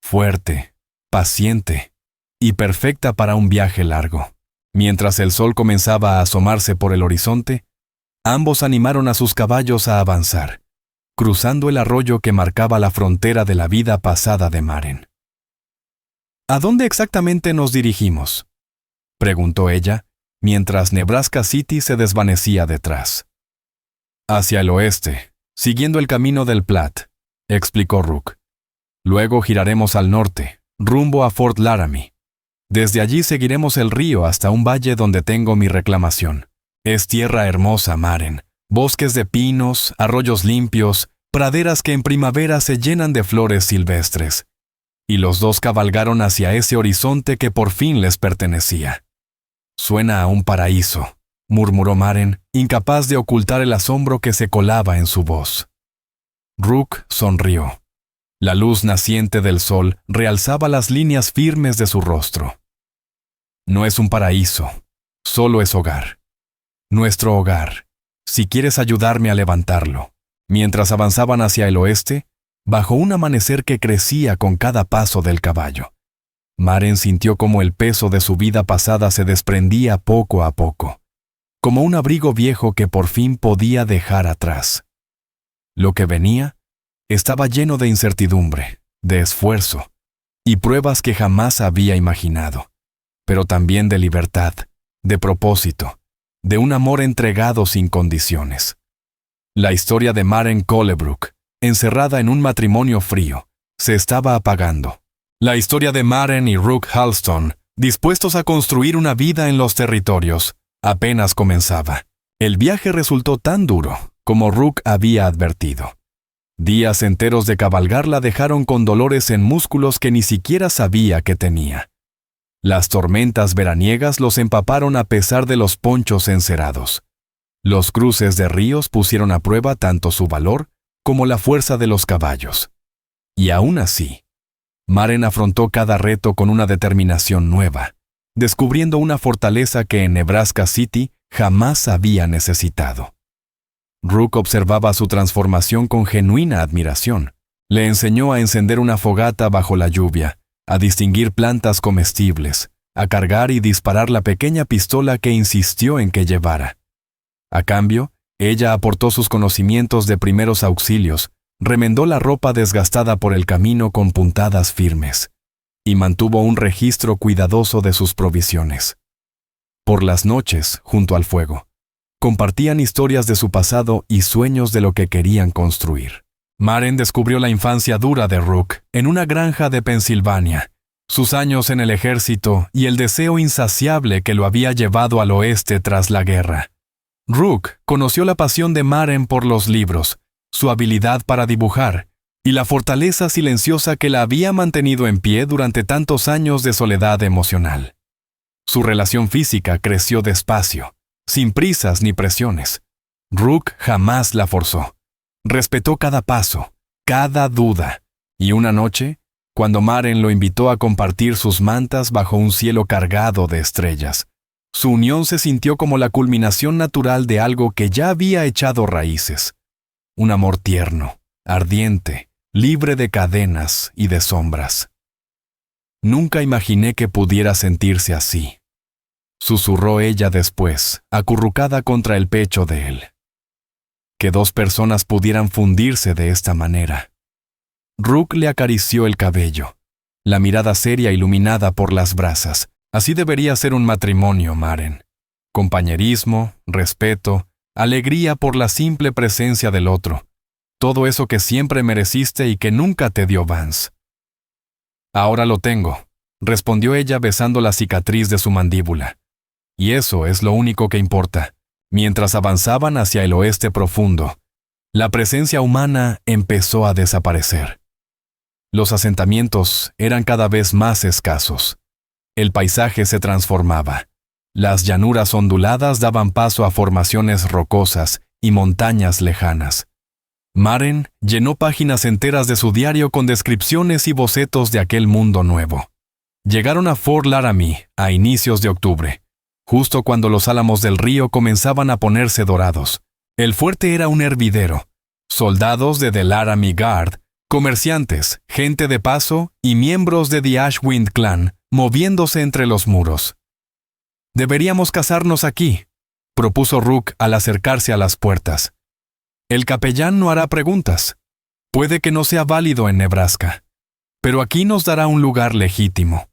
Fuerte, paciente y perfecta para un viaje largo. Mientras el sol comenzaba a asomarse por el horizonte, ambos animaron a sus caballos a avanzar, cruzando el arroyo que marcaba la frontera de la vida pasada de Maren. «¿A dónde exactamente nos dirigimos?», preguntó ella, mientras Nebraska City se desvanecía detrás. «Hacia el oeste, siguiendo el camino del Platte», explicó Rook. «Luego giraremos al norte, rumbo a Fort Laramie. Desde allí seguiremos el río hasta un valle donde tengo mi reclamación. Es tierra hermosa, Maren. Bosques de pinos, arroyos limpios, praderas que en primavera se llenan de flores silvestres». Y los dos cabalgaron hacia ese horizonte que por fin les pertenecía. «Suena a un paraíso», murmuró Maren, incapaz de ocultar el asombro que se colaba en su voz. Rook sonrió. La luz naciente del sol realzaba las líneas firmes de su rostro. «No es un paraíso, solo es hogar. Nuestro hogar, si quieres ayudarme a levantarlo». Mientras avanzaban hacia el oeste, bajo un amanecer que crecía con cada paso del caballo, Maren sintió como el peso de su vida pasada se desprendía poco a poco, como un abrigo viejo que por fin podía dejar atrás. Lo que venía estaba lleno de incertidumbre, de esfuerzo y pruebas que jamás había imaginado, pero también de libertad, de propósito, de un amor entregado sin condiciones. La historia de Maren Colebrook, encerrada en un matrimonio frío, se estaba apagando. La historia de Maren y Rook Halston, dispuestos a construir una vida en los territorios, apenas comenzaba. El viaje resultó tan duro como Rook había advertido. Días enteros de cabalgar la dejaron con dolores en músculos que ni siquiera sabía que tenía. Las tormentas veraniegas los empaparon a pesar de los ponchos encerados. Los cruces de ríos pusieron a prueba tanto su valor como la fuerza de los caballos. Y aún así, Maren afrontó cada reto con una determinación nueva, descubriendo una fortaleza que en Nebraska City jamás había necesitado. Rook observaba su transformación con genuina admiración. Le enseñó a encender una fogata bajo la lluvia, a distinguir plantas comestibles, a cargar y disparar la pequeña pistola que insistió en que llevara. A cambio, ella aportó sus conocimientos de primeros auxilios, remendó la ropa desgastada por el camino con puntadas firmes, y mantuvo un registro cuidadoso de sus provisiones. Por las noches, junto al fuego, compartían historias de su pasado y sueños de lo que querían construir. Maren descubrió la infancia dura de Rook en una granja de Pensilvania, sus años en el ejército y el deseo insaciable que lo había llevado al oeste tras la guerra. Rook conoció la pasión de Maren por los libros, su habilidad para dibujar y la fortaleza silenciosa que la había mantenido en pie durante tantos años de soledad emocional. Su relación física creció despacio, sin prisas ni presiones. Rook jamás la forzó. Respetó cada paso, cada duda, y una noche, cuando Maren lo invitó a compartir sus mantas bajo un cielo cargado de estrellas, su unión se sintió como la culminación natural de algo que ya había echado raíces. Un amor tierno, ardiente, libre de cadenas y de sombras. «Nunca imaginé que pudiera sentirse así», susurró ella después, acurrucada contra el pecho de él. «Que dos personas pudieran fundirse de esta manera». Rook le acarició el cabello, la mirada seria iluminada por las brasas. «Así debería ser un matrimonio, Maren. Compañerismo, respeto, alegría por la simple presencia del otro. Todo eso que siempre mereciste y que nunca te dio Vance». «Ahora lo tengo», respondió ella besando la cicatriz de su mandíbula. «Y eso es lo único que importa». Mientras avanzaban hacia el oeste profundo, la presencia humana empezó a desaparecer. Los asentamientos eran cada vez más escasos. El paisaje se transformaba. Las llanuras onduladas daban paso a formaciones rocosas y montañas lejanas. Maren llenó páginas enteras de su diario con descripciones y bocetos de aquel mundo nuevo. Llegaron a Fort Laramie a inicios de octubre, justo cuando los álamos del río comenzaban a ponerse dorados. El fuerte era un hervidero. Soldados de The Laramie Guard, comerciantes, gente de paso y miembros de The Ashwind Clan moviéndose entre los muros. «Deberíamos casarnos aquí», propuso Rook al acercarse a las puertas. «El capellán no hará preguntas. Puede que no sea válido en Nebraska, pero aquí nos dará un lugar legítimo».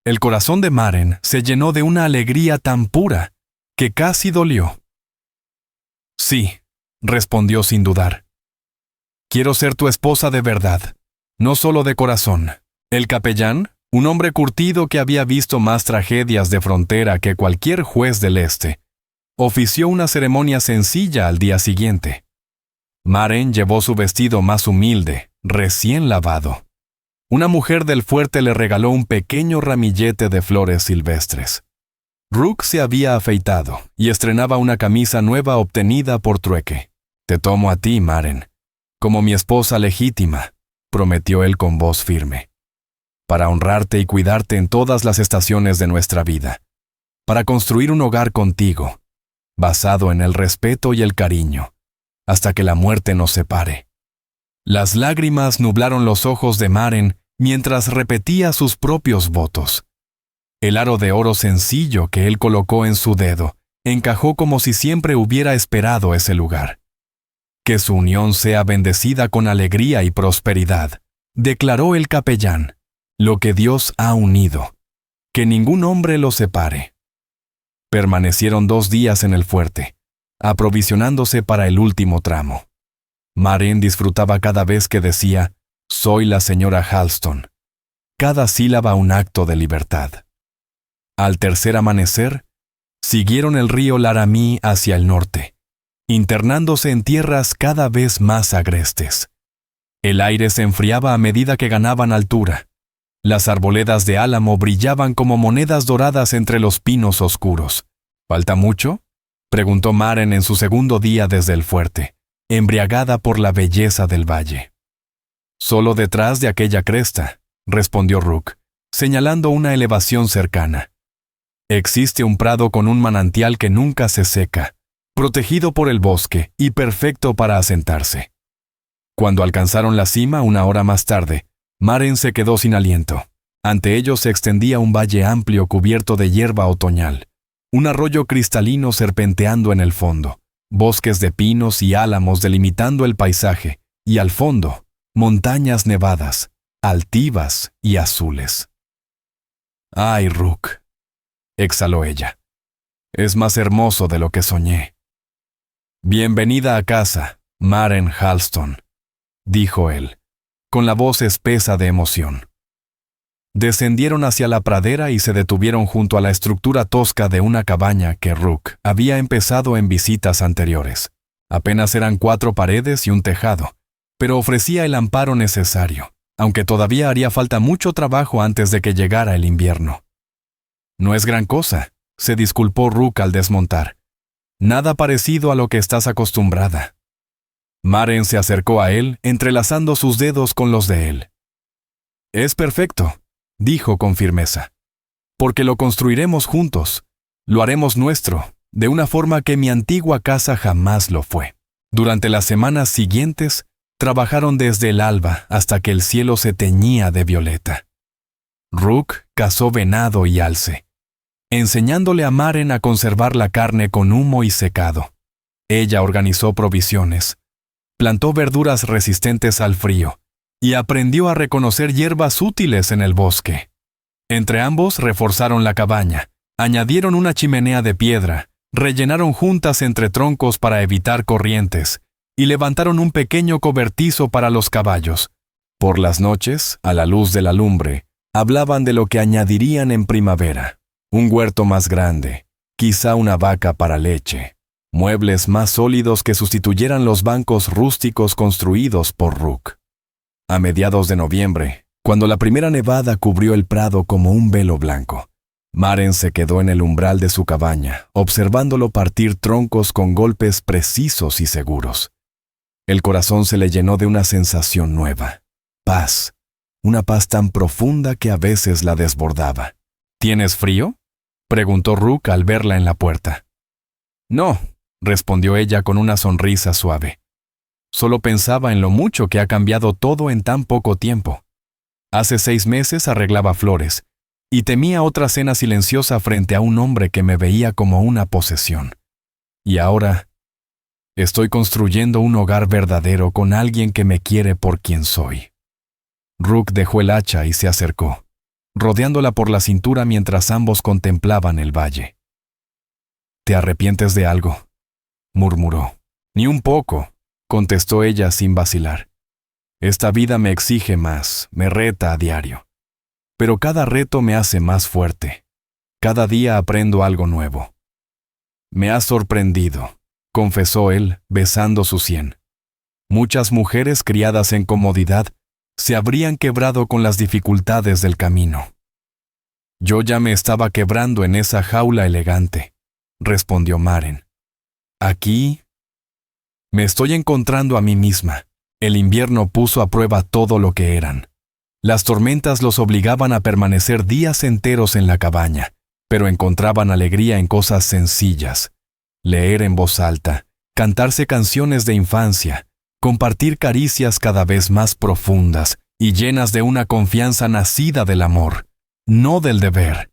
El corazón de Maren se llenó de una alegría tan pura que casi dolió. «Sí», respondió sin dudar. «Quiero ser tu esposa de verdad, no solo de corazón». El capellán, un hombre curtido que había visto más tragedias de frontera que cualquier juez del este, ofició una ceremonia sencilla al día siguiente. Maren llevó su vestido más humilde, recién lavado. Una mujer del fuerte le regaló un pequeño ramillete de flores silvestres. Rook se había afeitado y estrenaba una camisa nueva obtenida por trueque. «Te tomo a ti, Maren, como mi esposa legítima», prometió él con voz firme, «para honrarte y cuidarte en todas las estaciones de nuestra vida, para construir un hogar contigo, basado en el respeto y el cariño, hasta que la muerte nos separe». Las lágrimas nublaron los ojos de Maren mientras repetía sus propios votos. El aro de oro sencillo que él colocó en su dedo encajó como si siempre hubiera esperado ese lugar. «Que su unión sea bendecida con alegría y prosperidad», declaró el capellán, «lo que Dios ha unido, que ningún hombre lo separe». Permanecieron 2 días en el fuerte, aprovisionándose para el último tramo. Maren disfrutaba cada vez que decía, «Soy la señora Halston», cada sílaba un acto de libertad. Al tercer amanecer, siguieron el río Laramie hacia el norte, internándose en tierras cada vez más agrestes. El aire se enfriaba a medida que ganaban altura. Las arboledas de álamo brillaban como monedas doradas entre los pinos oscuros. «¿Falta mucho?», preguntó Maren en su segundo día desde el fuerte, embriagada por la belleza del valle. «Solo detrás de aquella cresta», respondió Rook, señalando una elevación cercana. «Existe un prado con un manantial que nunca se seca, protegido por el bosque y perfecto para asentarse». Cuando alcanzaron la cima 1 hora más tarde, Maren se quedó sin aliento. Ante ellos se extendía un valle amplio cubierto de hierba otoñal, un arroyo cristalino serpenteando en el fondo, bosques de pinos y álamos delimitando el paisaje, y al fondo, montañas nevadas, altivas y azules. «Ay, Rook», exhaló ella, «es más hermoso de lo que soñé». «Bienvenida a casa, Maren Halston», dijo él, con la voz espesa de emoción. Descendieron hacia la pradera y se detuvieron junto a la estructura tosca de una cabaña que Rook había empezado en visitas anteriores. Apenas eran 4 paredes y un tejado, pero ofrecía el amparo necesario, aunque todavía haría falta mucho trabajo antes de que llegara el invierno. «No es gran cosa», se disculpó Rook al desmontar. «Nada parecido a lo que estás acostumbrada». Maren se acercó a él, entrelazando sus dedos con los de él. «Es perfecto», dijo con firmeza, «porque lo construiremos juntos, lo haremos nuestro, de una forma que mi antigua casa jamás lo fue». Durante las semanas siguientes, trabajaron desde el alba hasta que el cielo se teñía de violeta. Rook cazó venado y alce, enseñándole a Maren a conservar la carne con humo y secado. Ella organizó provisiones, plantó verduras resistentes al frío y aprendió a reconocer hierbas útiles en el bosque. Entre ambos reforzaron la cabaña, añadieron una chimenea de piedra, rellenaron juntas entre troncos para evitar corrientes y levantaron un pequeño cobertizo para los caballos. Por las noches, a la luz de la lumbre, hablaban de lo que añadirían en primavera: un huerto más grande, quizá una vaca para leche, muebles más sólidos que sustituyeran los bancos rústicos construidos por Rook. A mediados de noviembre, cuando la primera nevada cubrió el prado como un velo blanco, Maren se quedó en el umbral de su cabaña, observándolo partir troncos con golpes precisos y seguros. El corazón se le llenó de una sensación nueva. Paz. Una paz tan profunda que a veces la desbordaba. ¿Tienes frío?, preguntó Rook al verla en la puerta. No, respondió ella con una sonrisa suave. Solo pensaba en lo mucho que ha cambiado todo en tan poco tiempo. Hace 6 meses arreglaba flores, y temía otra cena silenciosa frente a un hombre que me veía como una posesión. Y ahora estoy construyendo un hogar verdadero con alguien que me quiere por quien soy. Rook dejó el hacha y se acercó, rodeándola por la cintura mientras ambos contemplaban el valle. ¿Te arrepientes de algo?, murmuró. Ni un poco, contestó ella sin vacilar. Esta vida me exige más, me reta a diario. Pero cada reto me hace más fuerte. Cada día aprendo algo nuevo. Me has sorprendido, confesó él, besando su sien. Muchas mujeres criadas en comodidad se habrían quebrado con las dificultades del camino. Yo ya me estaba quebrando en esa jaula elegante, respondió Maren. Aquí me estoy encontrando a mí misma. El invierno puso a prueba todo lo que eran. Las tormentas los obligaban a permanecer días enteros en la cabaña, pero encontraban alegría en cosas sencillas. Leer en voz alta, cantarse canciones de infancia, compartir caricias cada vez más profundas y llenas de una confianza nacida del amor, no del deber.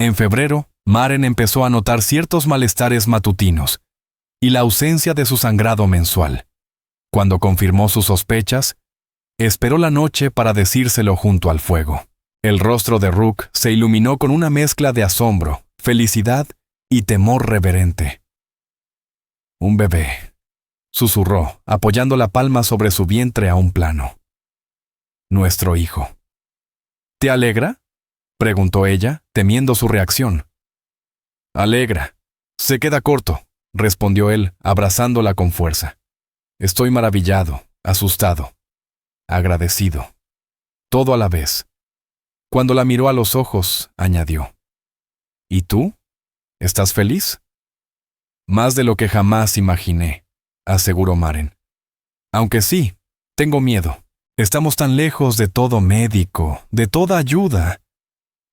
En febrero, Maren empezó a notar ciertos malestares matutinos y la ausencia de su sangrado mensual. Cuando confirmó sus sospechas, esperó la noche para decírselo junto al fuego. El rostro de Rook se iluminó con una mezcla de asombro, felicidad y temor reverente. Un bebé, susurró, apoyando la palma sobre su vientre a un plano. Nuestro hijo. ¿Te alegra?, preguntó ella, temiendo su reacción. Alegra. Se queda corto, respondió él, abrazándola con fuerza. Estoy maravillado, asustado, agradecido. Todo a la vez. Cuando la miró a los ojos, añadió. ¿Y tú? ¿Estás feliz? Más de lo que jamás imaginé, aseguró Maren. Aunque sí, tengo miedo. Estamos tan lejos de todo médico, de toda ayuda.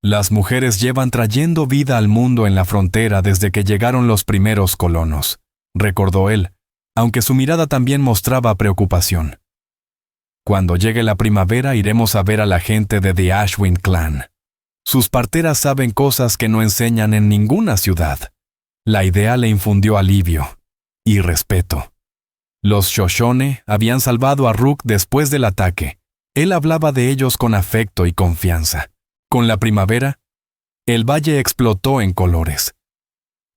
Las mujeres llevan trayendo vida al mundo en la frontera desde que llegaron los primeros colonos, recordó él, aunque su mirada también mostraba preocupación. Cuando llegue la primavera iremos a ver a la gente de The Ashwin Clan. Sus parteras saben cosas que no enseñan en ninguna ciudad. La idea le infundió alivio y respeto. Los Shoshone habían salvado a Rook después del ataque. Él hablaba de ellos con afecto y confianza. Con la primavera, el valle explotó en colores.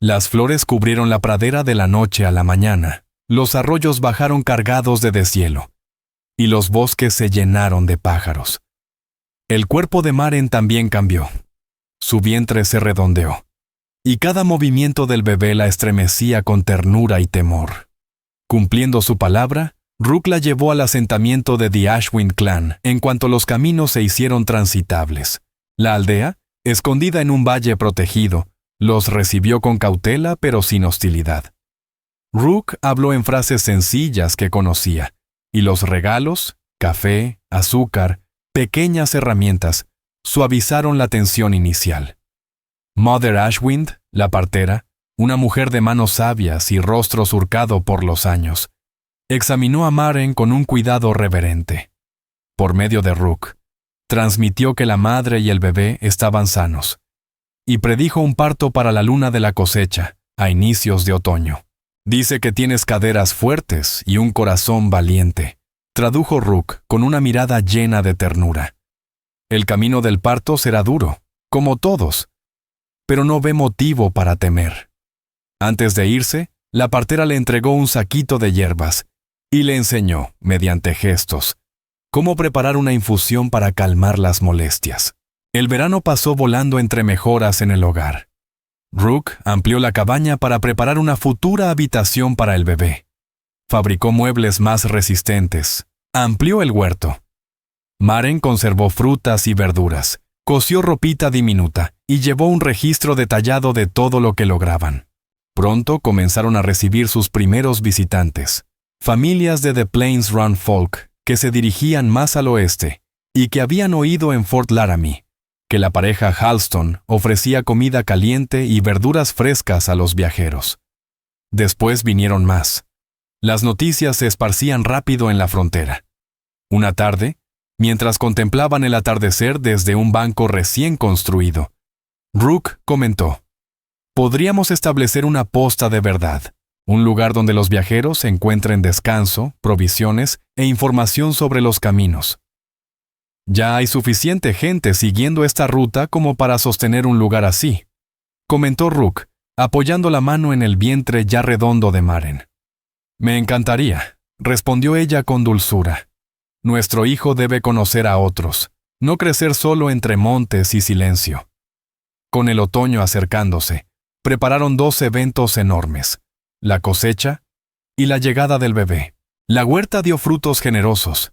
Las flores cubrieron la pradera de la noche a la mañana, los arroyos bajaron cargados de deshielo, y los bosques se llenaron de pájaros. El cuerpo de Maren también cambió. Su vientre se redondeó, y cada movimiento del bebé la estremecía con ternura y temor. Cumpliendo su palabra, Rook la llevó al asentamiento de The Ashwin Clan en cuanto los caminos se hicieron transitables. La aldea, escondida en un valle protegido, los recibió con cautela pero sin hostilidad. Rook habló en frases sencillas que conocía, y los regalos, café, azúcar, pequeñas herramientas, suavizaron la tensión inicial. Mother Ashwind, la partera, una mujer de manos sabias y rostro surcado por los años, examinó a Maren con un cuidado reverente. Por medio de Rook, transmitió que la madre y el bebé estaban sanos, y predijo un parto para la luna de la cosecha, a inicios de otoño. Dice que tienes caderas fuertes y un corazón valiente, tradujo Rook con una mirada llena de ternura. El camino del parto será duro, como todos, pero no ve motivo para temer. Antes de irse, la partera le entregó un saquito de hierbas y le enseñó, mediante gestos, cómo preparar una infusión para calmar las molestias. El verano pasó volando entre mejoras en el hogar. Rook amplió la cabaña para preparar una futura habitación para el bebé. Fabricó muebles más resistentes. Amplió el huerto. Maren conservó frutas y verduras, cosió ropita diminuta y llevó un registro detallado de todo lo que lograban. Pronto comenzaron a recibir sus primeros visitantes. familias de The Plains Run Folk que se dirigían más al oeste y que habían oído en Fort Laramie que la pareja Halston ofrecía comida caliente y verduras frescas a los viajeros. Después vinieron más. Las noticias se esparcían rápido en la frontera. Una tarde, mientras contemplaban el atardecer desde un banco recién construido, Rook comentó: «Podríamos establecer una posta de verdad, un lugar donde los viajeros encuentren descanso, provisiones e información sobre los caminos. Ya hay suficiente gente siguiendo esta ruta como para sostener un lugar así», comentó Rook, apoyando la mano en el vientre ya redondo de Maren. «Me encantaría», respondió ella con dulzura. «Nuestro hijo debe conocer a otros, no crecer solo entre montes y silencio». Con el otoño acercándose, prepararon 2 eventos enormes: la cosecha y la llegada del bebé. La huerta dio frutos generosos.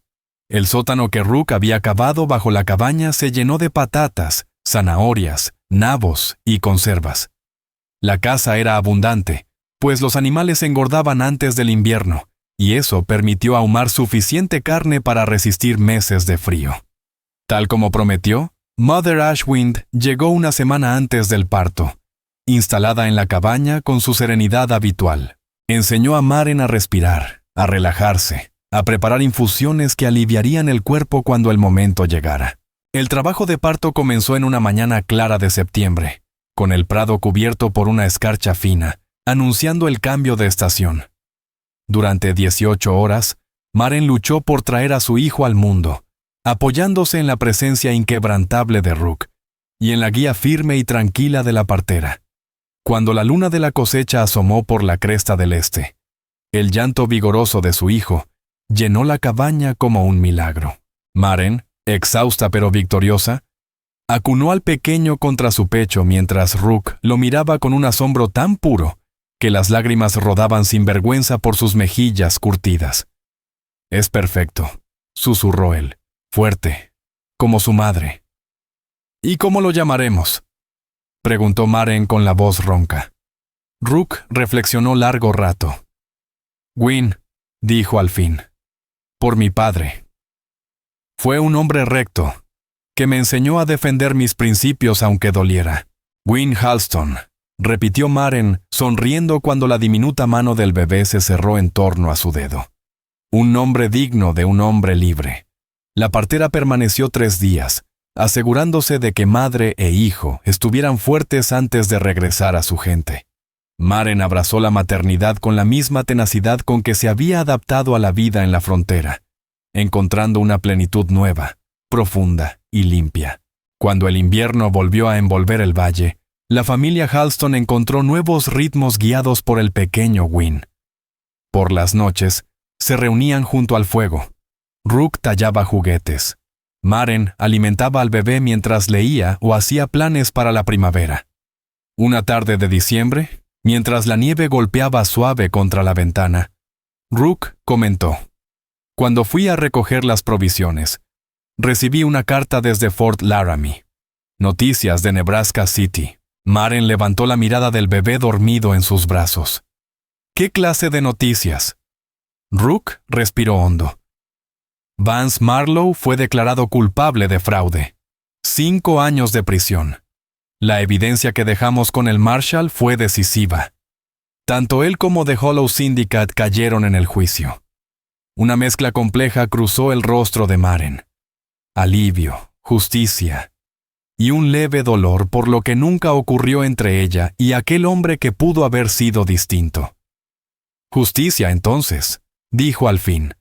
El sótano que Rook había cavado bajo la cabaña se llenó de patatas, zanahorias, nabos y conservas. La caza era abundante, pues los animales engordaban antes del invierno, y eso permitió ahumar suficiente carne para resistir meses de frío. Tal como prometió, Mother Ashwind llegó una semana antes del parto. Instalada en la cabaña con su serenidad habitual, enseñó a Maren a respirar, a relajarse, a preparar infusiones que aliviarían el cuerpo cuando el momento llegara. El trabajo de parto comenzó en una mañana clara de septiembre, con el prado cubierto por una escarcha fina, anunciando el cambio de estación. Durante 18 horas, Maren luchó por traer a su hijo al mundo, apoyándose en la presencia inquebrantable de Rook y en la guía firme y tranquila de la partera. Cuando la luna de la cosecha asomó por la cresta del este, el llanto vigoroso de su hijo llenó la cabaña como un milagro. Maren, exhausta pero victoriosa, acunó al pequeño contra su pecho mientras Rook lo miraba con un asombro tan puro que las lágrimas rodaban sin vergüenza por sus mejillas curtidas. «Es perfecto», susurró él, fuerte, como su madre. «¿Y cómo lo llamaremos?», preguntó Maren con la voz ronca. Rook reflexionó largo rato. «Gwyn», dijo al fin, «por mi padre. Fue un hombre recto, que me enseñó a defender mis principios aunque doliera». «Gwyn Halston», repitió Maren, sonriendo cuando la diminuta mano del bebé se cerró en torno a su dedo. «Un nombre digno de un hombre libre». La partera permaneció 3 días, asegurándose de que madre e hijo estuvieran fuertes antes de regresar a su gente. Maren abrazó la maternidad con la misma tenacidad con que se había adaptado a la vida en la frontera, encontrando una plenitud nueva, profunda y limpia. Cuando el invierno volvió a envolver el valle, la familia Halston encontró nuevos ritmos guiados por el pequeño Gwyn. Por las noches, se reunían junto al fuego. Rook tallaba juguetes. Maren alimentaba al bebé mientras leía o hacía planes para la primavera. Una tarde de diciembre, mientras la nieve golpeaba suave contra la ventana, Rook comentó: «Cuando fui a recoger las provisiones, recibí una carta desde Fort Laramie. Noticias de Nebraska City». Maren levantó la mirada del bebé dormido en sus brazos. «¿Qué clase de noticias?». Rook respiró hondo. «Vance Marlowe fue declarado culpable de fraude. 5 años de prisión. La evidencia que dejamos con el Marshal fue decisiva. Tanto él como The Hollow Syndicate cayeron en el juicio». Una mezcla compleja cruzó el rostro de Maren. Alivio, justicia y un leve dolor por lo que nunca ocurrió entre ella y aquel hombre que pudo haber sido distinto. «Justicia, entonces», dijo al fin,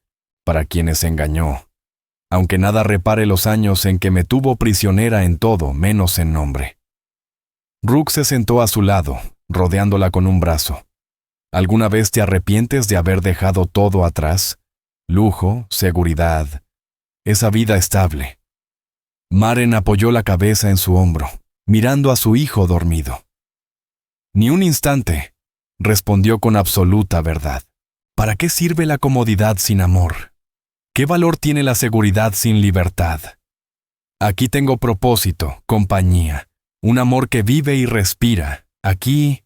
«para quienes engañó, aunque nada repare los años en que me tuvo prisionera en todo menos en nombre». Rook se sentó a su lado, rodeándola con un brazo. «¿Alguna vez te arrepientes de haber dejado todo atrás? Lujo, seguridad, esa vida estable». Maren apoyó la cabeza en su hombro, mirando a su hijo dormido. «Ni un instante», respondió con absoluta verdad. «¿Para qué sirve la comodidad sin amor? ¿Qué valor tiene la seguridad sin libertad? Aquí tengo propósito, compañía, un amor que vive y respira. Aquí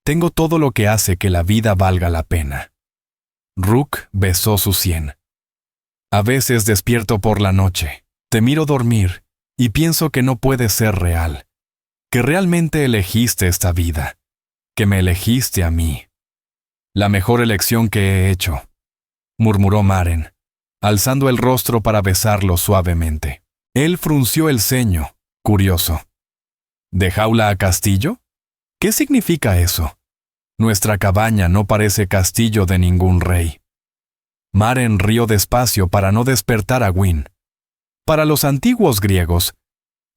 tengo todo lo que hace que la vida valga la pena». Rook besó su sien. A veces despierto por la noche, te miro dormir y pienso que no puede ser real, que realmente elegiste esta vida, que me elegiste a mí. La mejor elección que he hecho, murmuró Maren, alzando el rostro para besarlo suavemente. Él frunció el ceño, curioso. ¿De jaula a castillo? ¿Qué significa eso? Nuestra cabaña no parece castillo de ningún rey. Maren rió despacio para no despertar a Gwyn. Para los antiguos griegos,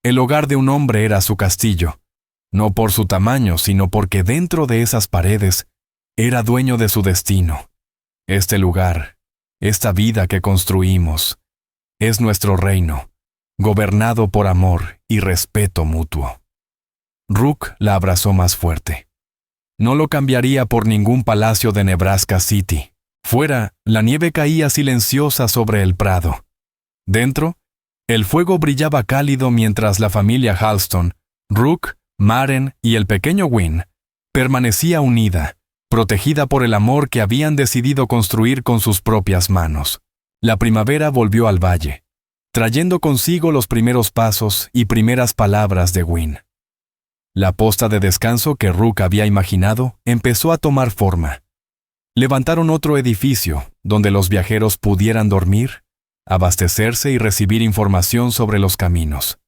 el hogar de un hombre era su castillo, no por su tamaño, sino porque dentro de esas paredes era dueño de su destino. Este lugar, esta vida que construimos, es nuestro reino, gobernado por amor y respeto mutuo. Rook la abrazó más fuerte. No lo cambiaría por ningún palacio de Nebraska City. Fuera, la nieve caía silenciosa sobre el prado. Dentro, el fuego brillaba cálido mientras la familia Halston, Rook, Maren y el pequeño Gwyn permanecía unida, protegida por el amor que habían decidido construir con sus propias manos. La primavera volvió al valle, trayendo consigo los primeros pasos y primeras palabras de Gwyn. La posta de descanso que Rook había imaginado empezó a tomar forma. Levantaron otro edificio donde los viajeros pudieran dormir, abastecerse y recibir información sobre los caminos.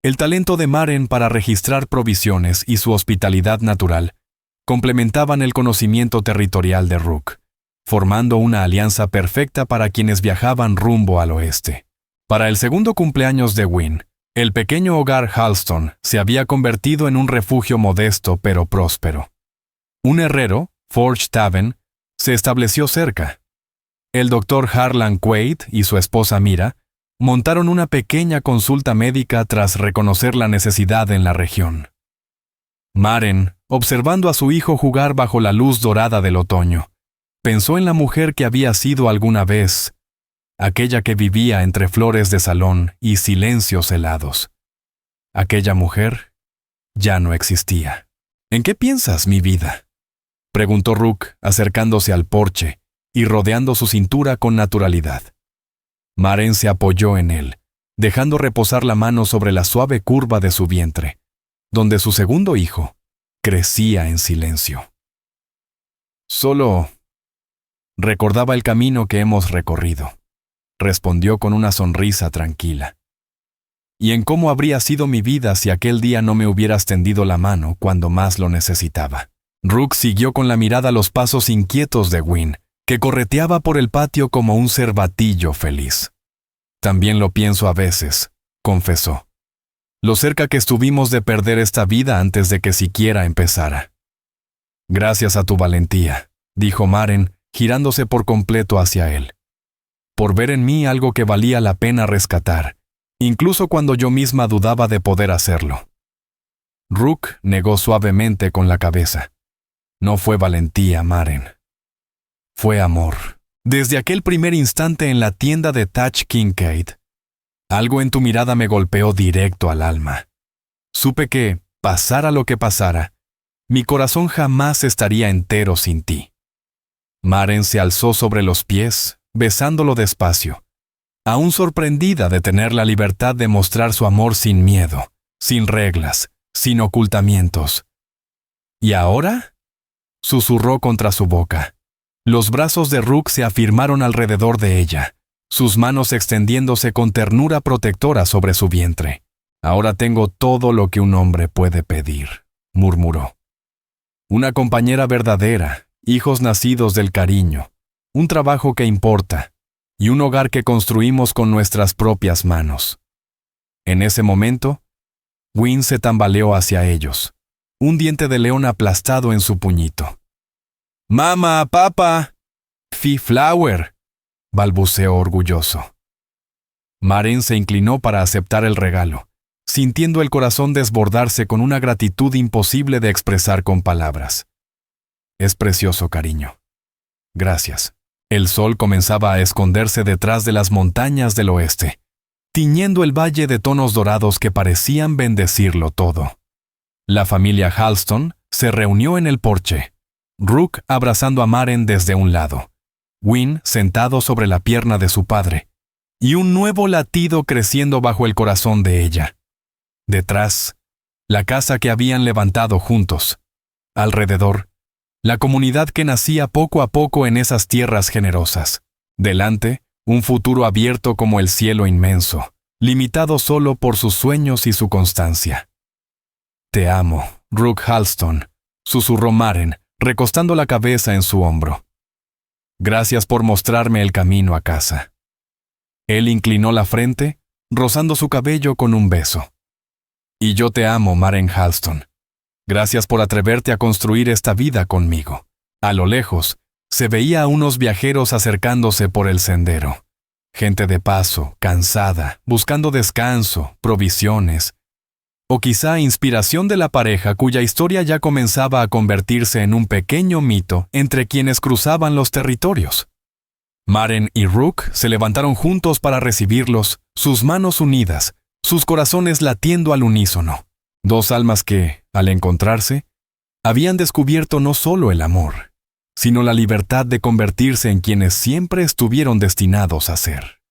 El talento de Maren para registrar provisiones y su hospitalidad natural complementaban el conocimiento territorial de Rook, formando una alianza perfecta para quienes viajaban rumbo al oeste. Para el segundo cumpleaños de Gwyn, el pequeño hogar Halston se había convertido en un refugio modesto pero próspero. Un herrero, Forge Taven, se estableció cerca. El doctor Harlan Quaid y su esposa Mira montaron una pequeña consulta médica tras reconocer la necesidad en la región. Maren, observando a su hijo jugar bajo la luz dorada del otoño, pensó en la mujer que había sido alguna vez, aquella que vivía entre flores de salón y silencios helados. Aquella mujer ya no existía. ¿En qué piensas, mi vida?, preguntó Rook, acercándose al porche y rodeando su cintura con naturalidad. Maren se apoyó en él, dejando reposar la mano sobre la suave curva de su vientre, donde su segundo hijo crecía en silencio. Solo recordaba el camino que hemos recorrido, respondió con una sonrisa tranquila. Y en cómo habría sido mi vida si aquel día no me hubieras tendido la mano cuando más lo necesitaba. Rook siguió con la mirada los pasos inquietos de Gwyn, que correteaba por el patio como un cervatillo feliz. También lo pienso a veces, confesó. Lo cerca que estuvimos de perder esta vida antes de que siquiera empezara. Gracias a tu valentía, dijo Maren, girándose por completo hacia él. Por ver en mí algo que valía la pena rescatar, incluso cuando yo misma dudaba de poder hacerlo. Rook negó suavemente con la cabeza. No fue valentía, Maren. Fue amor. Desde aquel primer instante en la tienda de Thatch Kincaid, algo en tu mirada me golpeó directo al alma. Supe que, pasara lo que pasara, mi corazón jamás estaría entero sin ti. Maren se alzó sobre los pies, besándolo despacio, aún sorprendida de tener la libertad de mostrar su amor sin miedo, sin reglas, sin ocultamientos. ¿Y ahora?, susurró contra su boca. Los brazos de Rook se afirmaron alrededor de ella, sus manos extendiéndose con ternura protectora sobre su vientre. Ahora tengo todo lo que un hombre puede pedir, murmuró. Una compañera verdadera, hijos nacidos del cariño, un trabajo que importa, y un hogar que construimos con nuestras propias manos. En ese momento, Gwyn se tambaleó hacia ellos, un diente de león aplastado en su puñito. «¡Mamá, papá! ¡Fi Flower!», balbuceó orgulloso. Maren se inclinó para aceptar el regalo, sintiendo el corazón desbordarse con una gratitud imposible de expresar con palabras. «Es precioso, cariño. Gracias». El sol comenzaba a esconderse detrás de las montañas del oeste, tiñendo el valle de tonos dorados que parecían bendecirlo todo. La familia Halston se reunió en el porche, Rook abrazando a Maren desde un lado, Win sentado sobre la pierna de su padre, y un nuevo latido creciendo bajo el corazón de ella. Detrás, la casa que habían levantado juntos. Alrededor, la comunidad que nacía poco a poco en esas tierras generosas. Delante, un futuro abierto como el cielo inmenso, limitado solo por sus sueños y su constancia. «Te amo, Rook Halston», susurró Maren, recostando la cabeza en su hombro. «Gracias por mostrarme el camino a casa». Él inclinó la frente, rozando su cabello con un beso. «Y yo te amo, Maren Halston. Gracias por atreverte a construir esta vida conmigo». A lo lejos, se veía a unos viajeros acercándose por el sendero. Gente de paso, cansada, buscando descanso, provisiones, o quizá inspiración de la pareja cuya historia ya comenzaba a convertirse en un pequeño mito entre quienes cruzaban los territorios. Maren y Rook se levantaron juntos para recibirlos, sus manos unidas, sus corazones latiendo al unísono. Dos almas que, al encontrarse, habían descubierto no solo el amor, sino la libertad de convertirse en quienes siempre estuvieron destinados a ser.